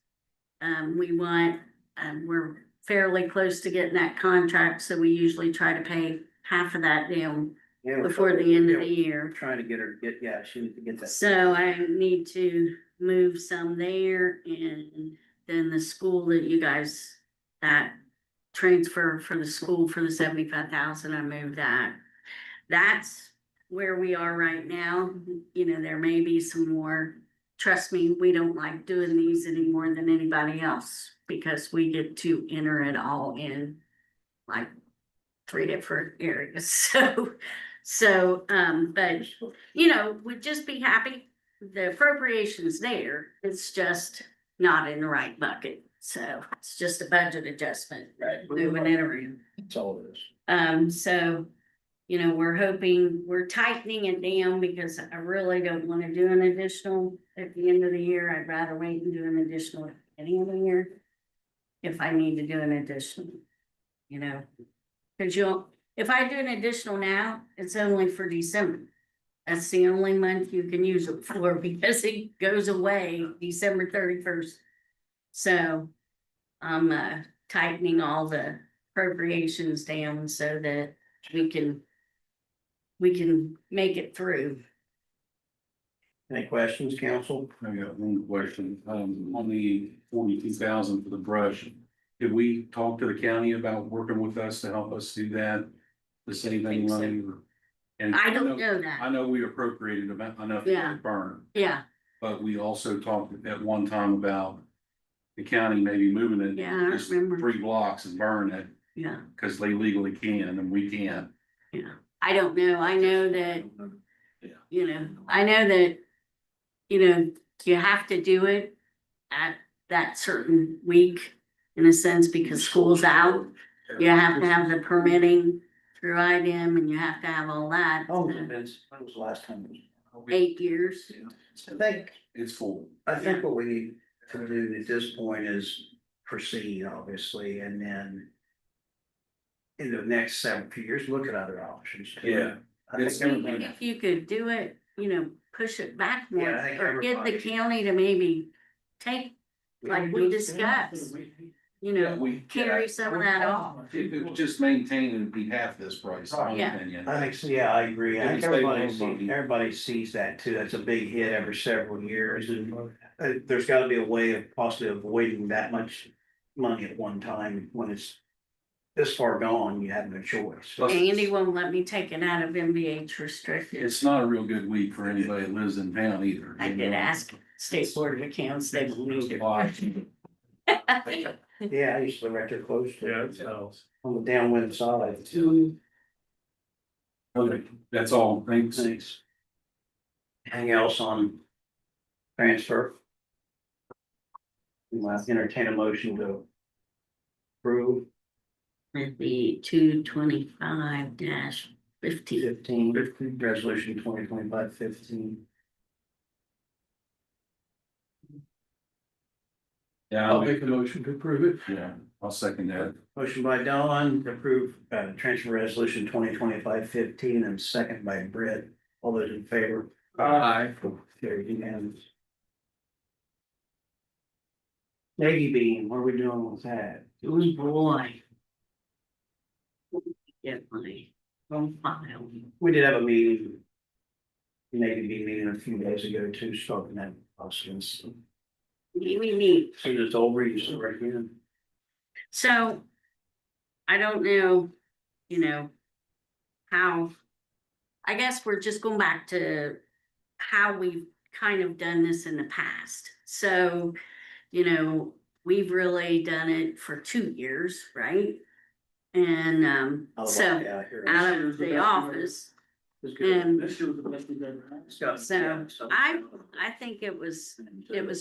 we're fairly close to getting that contract, so we usually try to pay half of that down Yeah, before the end of the We're year. trying to get her, yeah, she needs to get that. So I need to move some there, and then the school that you guys, that transfer for the school for the 75,000, I moved that. That's where we are right now. You know, there may be some more. Trust me, we don't like doing these any more than anybody else because we get to enter it all in like 3 different areas. But you know, we'd just be happy. The appropriation's there. It's just not in the right bucket. So it's just a budget adjustment, moving it around. That's all it is. So, you know, we're tightening it down because I really don't wanna do an additional at the end of the year. I'd rather wait and do an additional at the beginning of the year. If I need to do an additional, you know, cause if I do an additional now, it's only for December. That's the only month you can use it for because it goes away December 31st. So I'm tightening all the appropriations down so that we can make it through. Any questions, council? I got one question, on the 42,000 for the brush. Did we talk to the county about working with us to help us do that? The same thing money? And I don't know I that. know we appropriated about enough Yeah. to burn, Yeah, but we also talked at one time about the county maybe moving it. Yeah, I just remember. 3 blocks and burn it, yeah, cause they legally can and we can't. yeah. I don't know. I know that, Yeah. you know, I know that, you know, you have to do it at that certain week in a sense because school's out. You have to have the permitting through IDEM and you have to have all that. Oh, Vince, when was the last time? 8 years. It's full. I think what we need to do at this point is proceed, obviously, and then in the next several years, look at other options too. Yeah. I think It's everybody- If you could do it, you know, push it back more Yeah, I think or get the everybody- county to maybe take, like we discussed, you know, carry some of that off. If it was just maintained, it'd be half this price, in my Yeah. opinion. I think, so, yeah, I agree. I Maybe think save everybody, a little money. everybody sees that too. That's a big hit every several years and there's gotta be a way of possibly avoiding that much money at one time when it's this far gone, you have no choice. Andy won't let me take it out of MVH restricted. It's not a real good week for anybody that lives in town either. I did ask State Board of Accounts, they believed it. Yeah, I used to live right there close to Yeah, it, it helps. on the downwind side. Okay, that's all, thanks. Thanks. Anything else on transfer? We might entertain a motion to approve The 225-15. 15, resolution 2025-15. Yeah, I'll make a motion to approve it. Yeah, I'll second that. Motion by Don to approve transfer resolution 2025-15 and second by Brett. All those in favor? Aye. Carried unanimous. Navy beam, what are we doing with that? Oh, boy. Get my phone file. We did have a meeting. Navy beam meeting a few days ago too, starting that process. We need. As soon as it's over, you start again. So, I don't know, you know, how, I guess we're just going back to how we've kind of done this in the past. So, you know, we've really done it for 2 years, right? And, so, out of the office, and so I think it was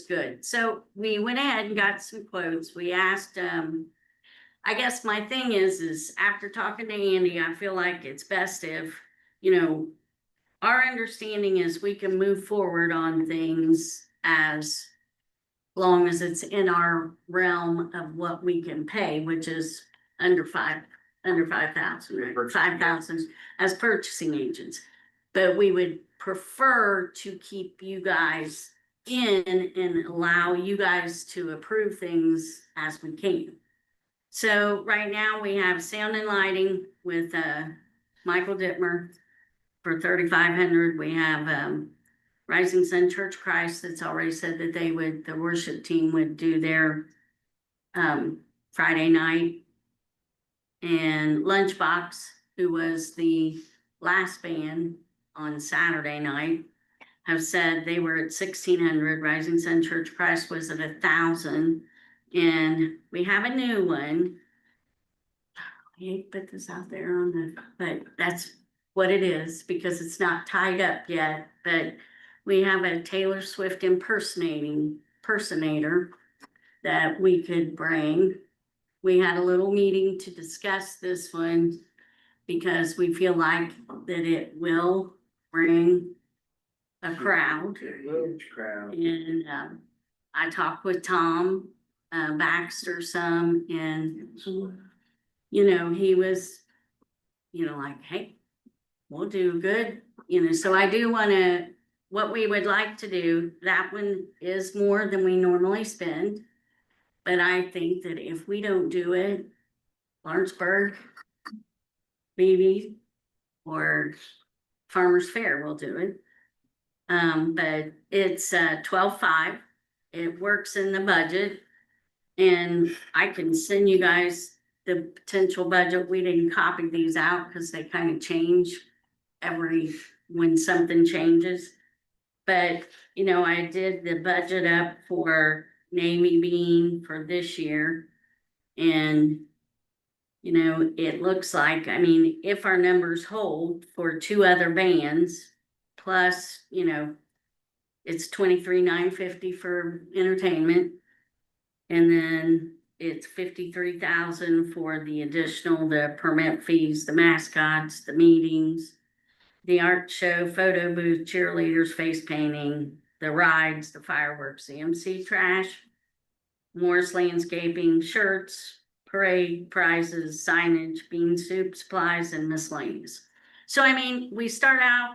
good. So we went ahead and got some quotes. We asked, I guess my thing is after talking to Andy, I feel like it's best if, you know, our understanding is we can move forward on things as long as it's in our realm of what we can pay, which is under 5,000, right? 5,000 as purchasing agents. But we would prefer to keep you guys in and allow you guys to approve things as we can. So right now we have sound and lighting with Michael Dittmer for 3,500. We have Rising Sun Church of Christ that's already said that they would, the worship team would do their Friday night. And Lunchbox, who was the last band on Saturday night, have said they were at 1,600. Rising Sun Church of Christ was at 1,000. And we have a new one. I hate to put this out there on the, but that's what it is because it's not tied up yet. But we have a Taylor Swift impersonator that we could bring. We had a little meeting to discuss this one because we feel like that it will bring a crowd. Huge crowd. And I talked with Tom Baxter some, and you know, he was, you know, like, hey, we'll do good, you know. So I do want to, what we would like to do, that one is more than we normally spend. But I think that if we don't do it, Lawrenceburg, BB, or Farmers Fair will do it. But it's 12.5. It works in the budget. And I can send you guys the potential budget. We didn't copy these out because they kind of change when something changes. But, you know, I did the budget up for Navy Bean for this year. And, you know, it looks like, I mean, if our numbers hold for 2 other bands, plus, you know, it's $23,950 for entertainment. And then it's 53,000 for the additional, the permit fees, the mascots, the meetings, the art show, photo booth, cheerleaders, face painting, the rides, the fireworks, the MC trash, Morris Landscaping, shirts, parade prizes, signage, bean soup supplies, and miscellaneous. So, I mean, we start out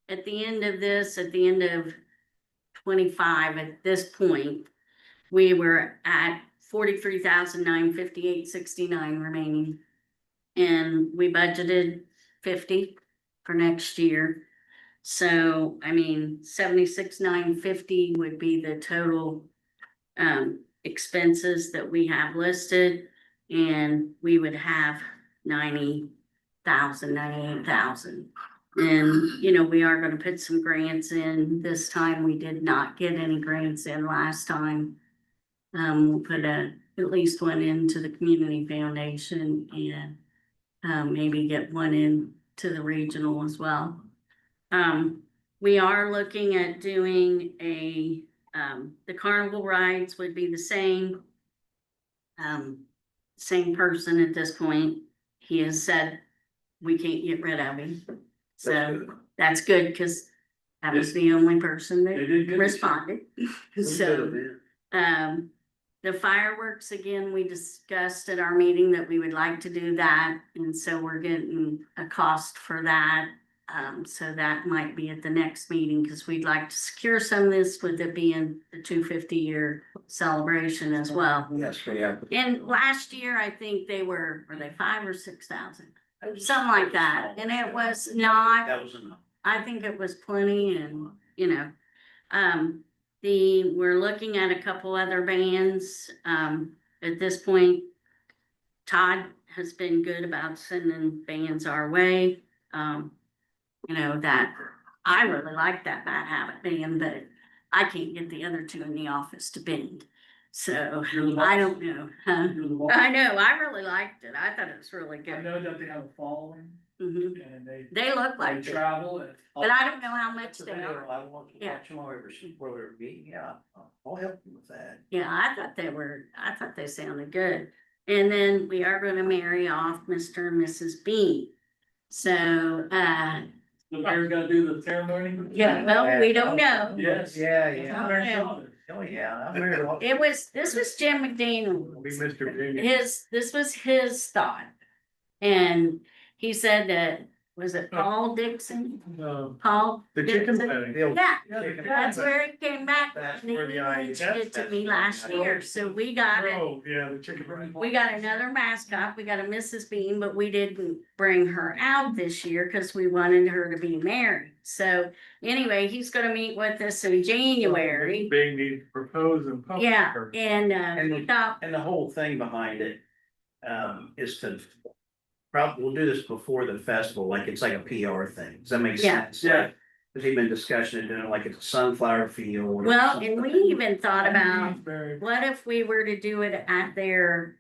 at the end of this, at the end of 25, at this point, we were at 43,958.69 remaining. And we budgeted 50 for next year. So, I mean, 76,950 would be the total expenses that we have listed. And we would have 90,000, 98,000. And, you know, we are going to put some grants in this time. We did not get any grants in last time. We'll put at least one into the community foundation and maybe get one in to the regional as well. We are looking at doing the carnival rides would be the same. Same person at this point. He has said we can't get rid of him. So that's good because that was the only person that responded. So, the fireworks, again, we discussed at our meeting that we would like to do that. And so we're getting a cost for that. So that might be at the next meeting because we'd like to secure some of this with it being the 250-year celebration as well. Yes, yeah. And last year, I think were they 5,000 or 6,000? Something like that. And it was not, That was enough. I think it was plenty and, you know, we're looking at a couple other bands. At this point, Todd has been good about sending bands our way. You know, that I really like that Bad Habit band, but I can't get the other 2 in the office to bend. So I don't know. Huh? I know, I really liked it. I thought it was really I good. know that they have a following Mhm. and They look they like it, travel and. but I don't know how much they are. I want to Yeah. watch them over, see where they're being, yeah, I'll help you with that. Yeah, I thought they sounded good. And then we are gonna marry off Mr. and Mrs. Bean. So, The mayor's gonna do the ceremony? Yeah, well, we don't know. Yes. Yeah, yeah. Oh, yeah. I'm very well. This was Jim McDaniel. Be Mr. Junior. This was his thought. And he said that, was it Paul Dixon? Paul? The chicken Dixon? wedding. Yeah, Chicken that's wedding. where it came back. That's And he where the idea- mentioned it to me last year, so we got it. Oh, yeah, the chicken wedding. We got another mascot, we got a Mrs. Bean, but we didn't bring her out this year because we wanted her to be married. So anyway, he's gonna meet with us in January. Being needs to propose and. public Yeah, or- and we thought, And the whole thing behind it, is to, probably, we'll do this before the festival, like it's like a PR thing. Does that make Yeah. sense? Yeah. There's even discussion of doing it like it's a sunflower field. or well, and we something. even thought about, Very- what if we were to do it at their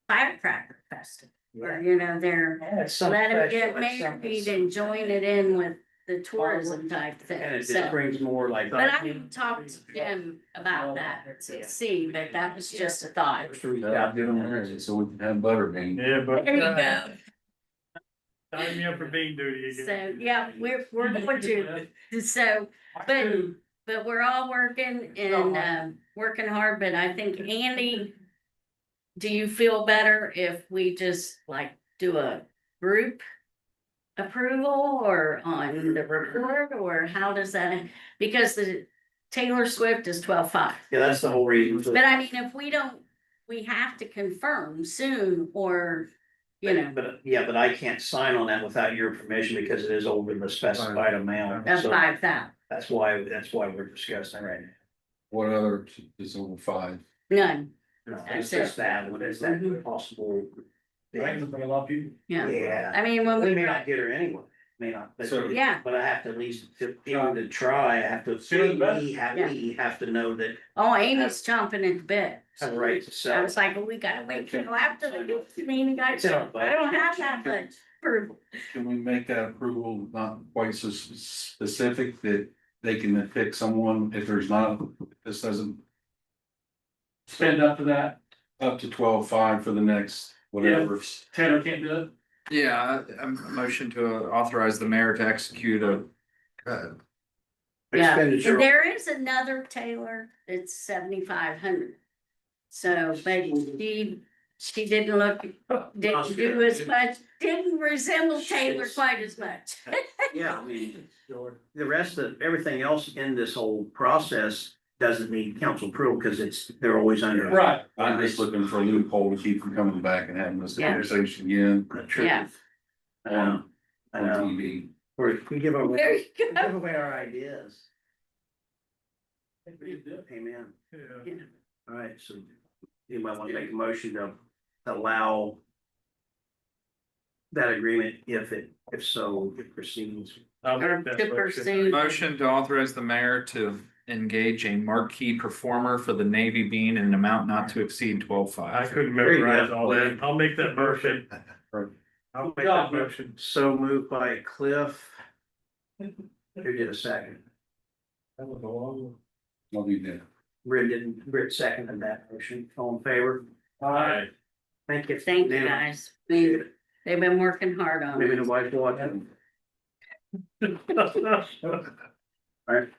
firecracker festival? Or, you know, their, Yeah, it's something let them special, get it's something- married and join it in with the tourism type And thing, it just so. brings more like. But I haven't talked to Jim about that to see, but that was just a thought. So we can have butterbean. Yeah, but. There you go. Sign me up for bean duty again. So, yeah, we're going to, so, but we're all working and, working hard, but I think Andy, do you feel better if we just like do a group approval or on the report, or how does that, because the Taylor Swift is 12/5. Yeah, that's the whole reason. for- But I mean, if we don't, we have to confirm soon, or, you know, But, yeah, but I can't sign on that without your permission because it is over the specified amount. of So 5,000, that's why we're discussing right now. What other is over 5? none, No, That's It's just that, what is that Mhm. possible? Right, there'll be a lot of people. yeah. Yeah, I mean, when we we, may not get her anyway, may not, but, So- yeah, but I have to at least, even to try, I have to, Sooner the better. we have to know that oh, Amy's chomping at the bit. I have a right to I sell. was like, well, we gotta wait till after the meeting, guys, It's in our I don't budget. have that much approval. Can we make that approval not quite so specific that they can pick someone if there's not, if this doesn't Spend up to that. up to 12/5 for the next whatever. Taylor can't do it. Yeah, I'm motion to authorize the mayor to execute a, Yeah, Expenditure. and there is another Taylor, it's 7,500. So, but she didn't look, didn't do as much, didn't resemble Taylor quite as much. Yeah, I mean, the rest of, everything else in this whole process doesn't need council approval because they're always under. Right. I'm just looking for a loophole to keep from coming back and having this Yeah. conversation again Yeah. on I know. TV. Or we give There away, you go. give away our ideas. Amen. Yeah. All right, so anybody want to make a motion to allow that agreement if so, it proceeds? I'll Or make that to motion. pursue, motion to authorize the mayor to engage a marquee performer for the Navy Bean in an amount not to exceed I 12/5. couldn't There you memorize go. all that. I'll make that motion. I'll make that motion. So moved by Cliff. Who did a second? That was a long one. I'll do that. Britt seconded that motion. All in favor? Alright. Thank you. thank you guys. They've been working hard on Maybe the it. wife watching. Alright.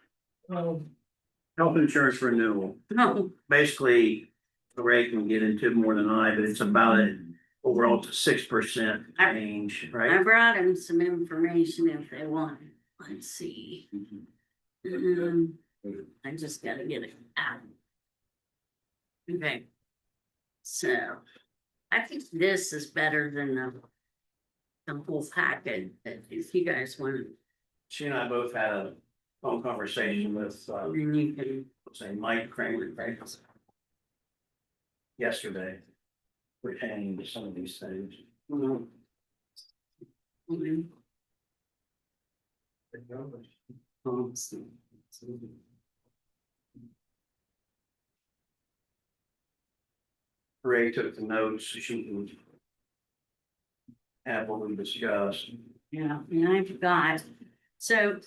Health insurance renewal. Oh, Basically, Ray can get into it more than I, but it's about an overall to 6% change, I right? brought them some information if they want. Let's see. I just gotta get it out. Okay. So, I think this is better than the whole packet, but if you guys want, She and I both had a phone conversation with, then you can, say Mike Kramer, right? Yesterday. Pertaining to some of these things. Mhm. Ray took the notes, she can have what we discussed. Yeah, and I forgot. So,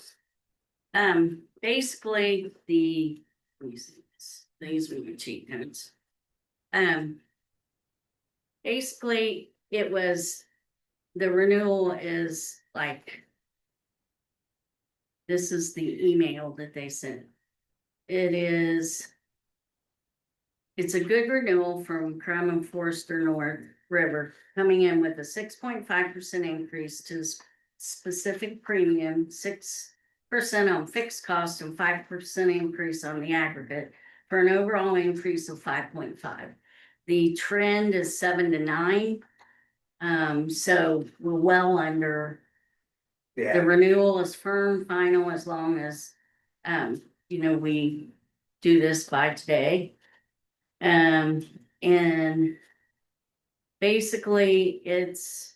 basically, let me see this. These were the cheat codes. Basically, it was, the renewal is like This is the email that they sent. It is. It's a good renewal from Crum and Forester North River, coming in with a 6.5% increase to specific premium, 6% on fixed cost and 5% increase on the aggregate, for an overall increase of 5.5. The trend is 7 to 9. So we're well under. The Yeah, renewal is firm, final, as long as, we do this by today. And basically it's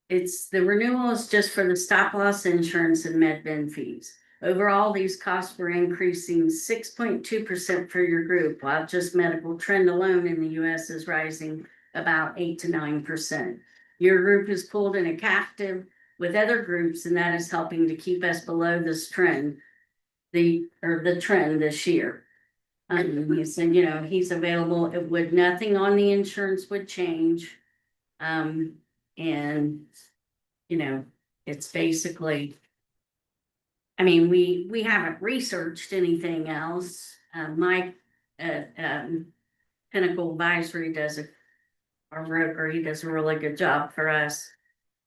the renewal is just for the stop loss insurance and med bin fees. Overall, these costs were increasing 6.2% for your group, while just medical trend alone in the US is rising about 8 to 9%. Your group is pulled in a captive with other groups, and that is helping to keep us below this trend. The trend this year. He said, he's available, nothing on the insurance would change. And, it's basically. I mean, we haven't researched anything else. Mike at Pinnacle Advisory our broker, he does a really good job for us.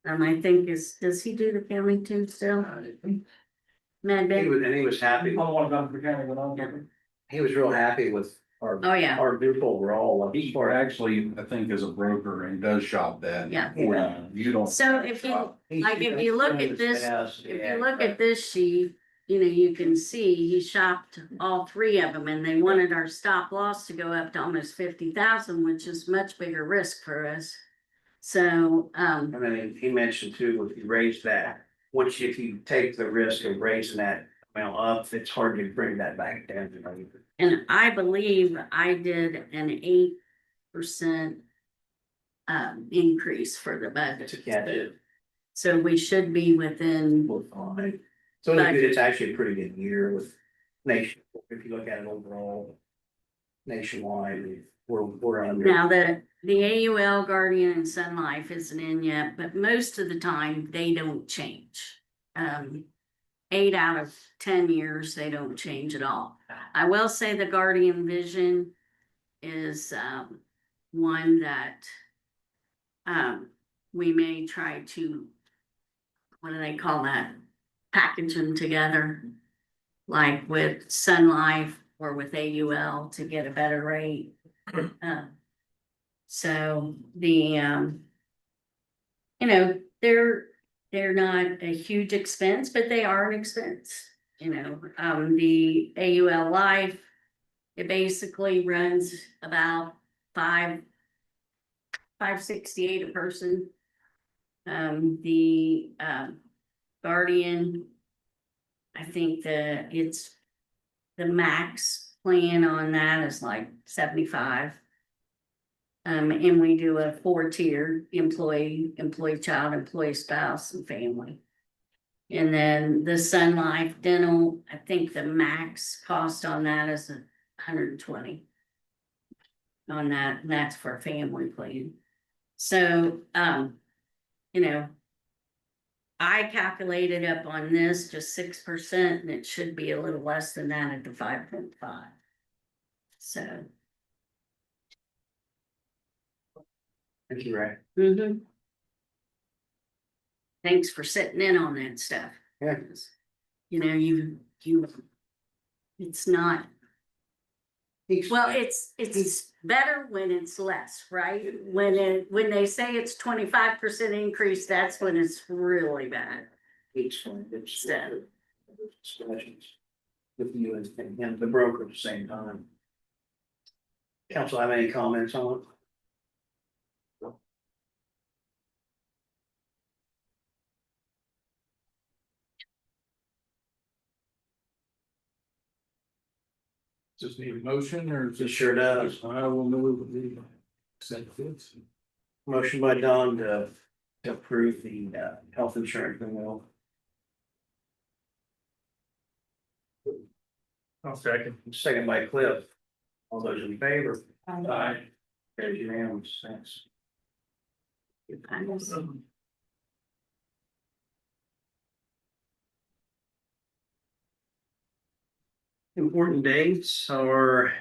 I think does he do the county too still? Med bin? he was happy. He was real happy with our. Oh, yeah. Our group overall. He actually, I think, is a broker and does shop that. Yeah. Yeah. You don't. So if you look at this, if you look at this sheet, you can see he shopped all three of them, and they wanted our stop loss to go up to almost 50,000, which is much bigger risk for us. So, And then he mentioned too, if you raise that, if you take the risk of raising that amount up, it's hard to bring that back down. and I believe I did an 8% increase for the budget. To catch it. So we should be within. So it's actually a pretty good year with nation, if you look at it overall. Nationwide, we're under. Now, the AUL Guardian and Sun Life isn't in yet, but most of the time they don't change. 8 out of 10 years, they don't change at all. I will say the Guardian Vision is one that we may try to, what do they call that? Package them together, like with Sun Life or with AUL to get a better rate. So they're not a huge expense, but they are an expense. The AUL Life, it basically runs about $568 a person. The Guardian, I think it's the max plan on that is like 75. And we do a 4-tier employee, child, employee, spouse, and family. And then the Sun Life Dental, I think the max cost on that is $120. On that, and that's for a family plan. So, I calculated up on this just 6%, and it should be a little less than that at the 5.5. So. Thank you, Ray. Thanks for sitting in on that stuff. Yeah. It's not, well, it's better when it's less, right? When they say it's 25% increase, that's when it's really bad. Discussions with you and the broker at the same time. Council have any comments on it? Just need a motion or It sure does. I will move the consent. Motion by Don to approve the health insurance renewal. I'll second. Second by Cliff. All those in favor? Aye. Carries unanimous, thanks. important dates are.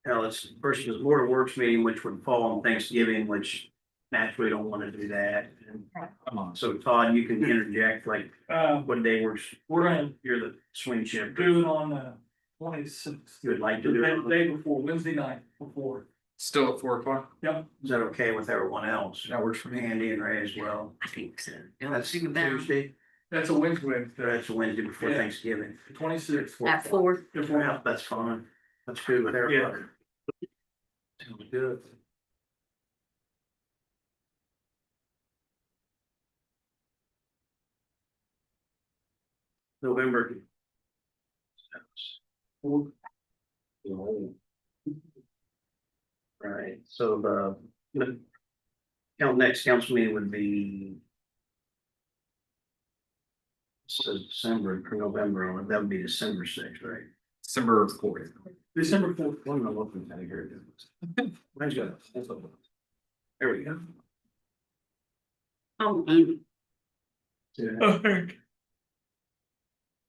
Hell, it's first is Board of Works meeting, which would fall on Thanksgiving, which naturally don't want to do that. And Come on. so Todd, you can interject, like, Uh, what day works, we're gonna you're the swing shift. do it on the 26th. You would like to The do it, day before, Wednesday night before. Still at 4 o'clock? Yep. is that okay with everyone else? That works for me. Andy and Ray as well. I think so. Don't That's think about Tuesday, That's a Wednesday, that's Wednesday before Yeah. Thanksgiving. the 26th. at 4. Yeah, that's fine. That's good with everybody. Sounds good. November. Right, so next council meeting would be. Says December or November, or that would be December 6th, right? December 4th. December 4th. I'm not looking at it here. Mine's got it. There we go. Oh, and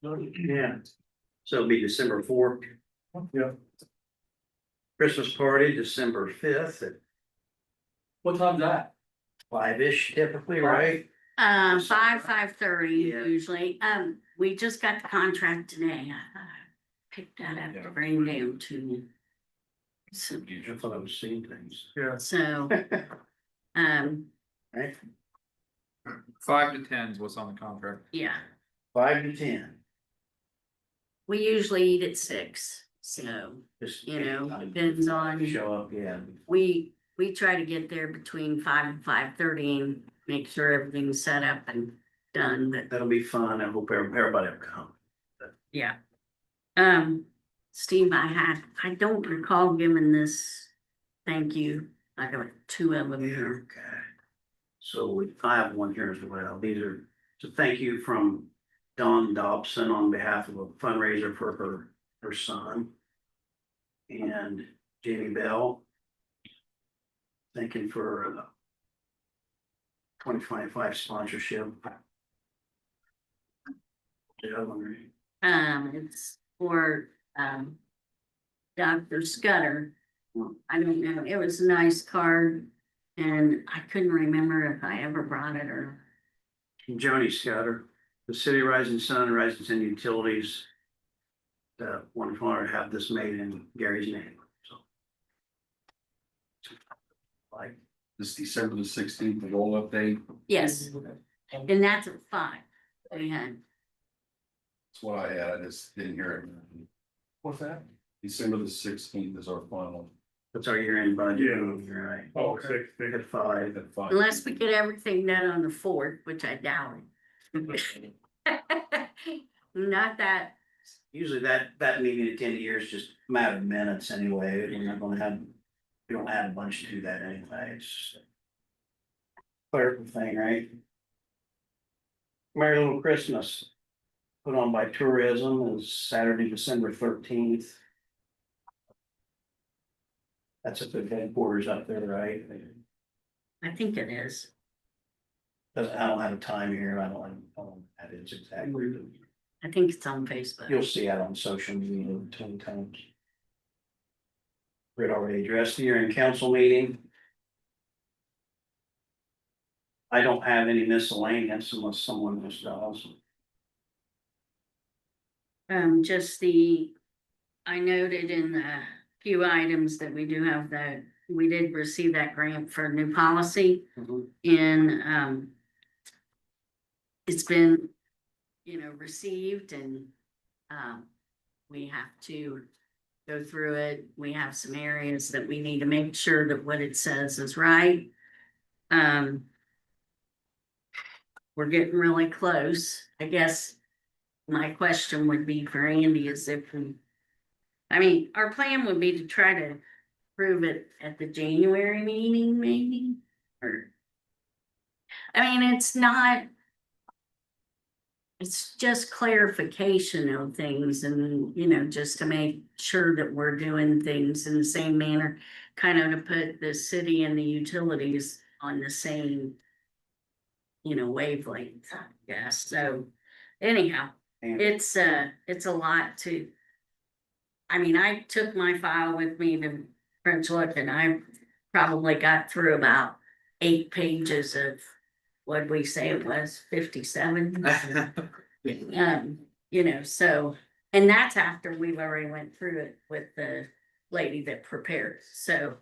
Yeah. So it'll be December 4th. Yeah. Christmas party, December 5th at What time's that? 5-ish typically, right? 5:30 Yeah. usually. We just got the contract today. I picked that up to bring down to me. So, I thought I was seeing things. Yeah. so, Right, 5 to 10 is what's on the contract. yeah, 5 to 10. we usually eat at 6, so, Just, you know, depends on. Show up, yeah. We try to get there between 5 and 5:30 and make sure everything's set up and done, but That'll be fun. I hope everybody will come. yeah. Steve, I don't recall giving this thank you. I got 2 of them here. Okay. So I have one here as well. These are, so thank you from Dawn Dobson on behalf of a fundraiser for her son. And Jamie Bell. Thanking for 2025 sponsorship. The other one, It's for, Dr. Scudder. I don't know, it was a nice card and I couldn't remember if I ever brought it or. Joni Scudder, the City Rising Sun, Rising Sun Utilities. Wonderful honor to have this made in Gary's name, so. Like, This December the 16th, the roll update, Yes, and that's at 5. We had, that's what I had, I just didn't hear it. What's that? December the 16th is our final. that's our year-end budget, Yeah. you're right, Oh, 6. at 5. At 5. unless we get everything done on the 4th, which I doubt. Not that, Usually that meeting at the end of the year is just a matter of minutes anyway, we're not gonna have, we don't add a bunch to that anyway, it's just a clerical thing, right? Merry Little Christmas, put on by Tourism, is Saturday, December 13th. That's at the headquarters up there, right? I think it is. I don't have a time here, I don't have it exactly. I think it's on Facebook. You'll see it on social media 10 times. We'd already addressed the year in council meeting. I don't have any miscellaneous unless someone else does. Just I noted in the few items that we do have that, we did receive that grant for new policy and, it's been, received and, we have to go through it. We have some areas that we need to make sure that what it says is right. We're getting really close. I guess my question would be for Andy is if our plan would be to try to prove it at the January meeting, maybe, or. It's not. It's just clarification of things and, just to make sure that we're doing things in the same manner, kind of to put the city and the utilities on the same, wavelength, I guess. So anyhow, And it's a lot I mean, I took my file with me to French Lick and I probably got through about 8 pages of, what'd we say it was, 57? You know, so, and that's after we've already went through it with the lady that prepared, so.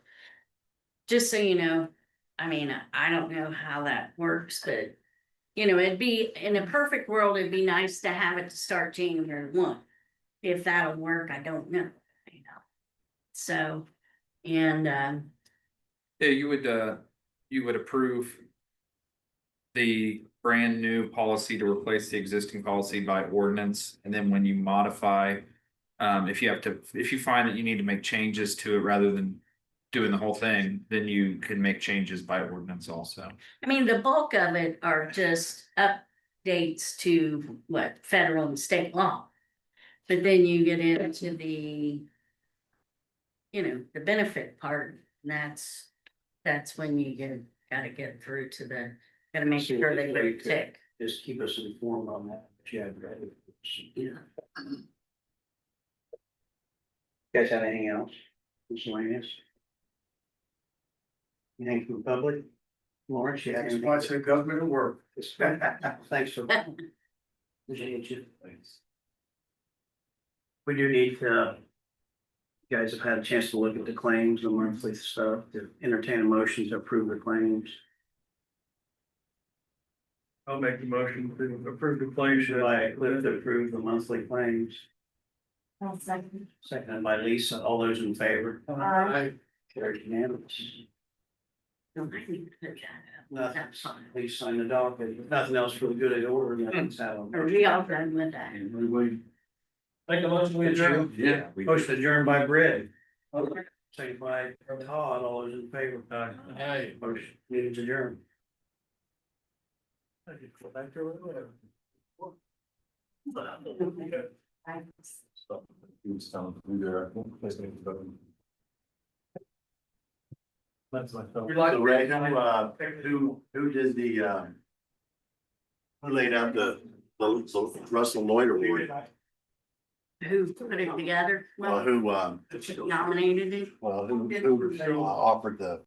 Just so you know, I mean, I don't know how that works, but. You know, it'd be, in a perfect world, it'd be nice to have it to start January 1. If that'll work, I don't know, you know. So, and, Yeah, you would approve. The brand new policy to replace the existing policy by ordinance, and then when you modify. If you find that you need to make changes to it rather than doing the whole thing, then you can make changes by ordinance also. I mean, the bulk of it are just updates to what federal and state law. But then you get into the. You know, the benefit part, and that's when you gotta get through to the, gotta make sure they get tick. Just keep us informed on that, if you have ready. Yeah. Guys have anything else? Miscellaneous? Anything from the public? Lawrence, you have Thanks anything? for watching the government at work. Thanks for. Appreciate you. We do need, you guys have had a chance to look at the claims, the monthly stuff, to entertain a motion to approve the claims. I'll make the motion to approve the claims. Should I Cliff to approve the monthly claims? I'll second. Seconded by Lisa, all those in favor? Carried unanimous. No, I need to put that up. Nothing, That's fine. please sign the document, nothing else for the good of the order, nothing's out on. Are we all done with that? Make a motion, we adjourn. Yeah. Motion adjourned by Brett. Second by Todd, all those in favor? Aye. Motion, meeting's adjourned. So Ray, who did the, who laid out the Russell Lloyd Award? Who put it together? Well, Well, who nominated it? who offered the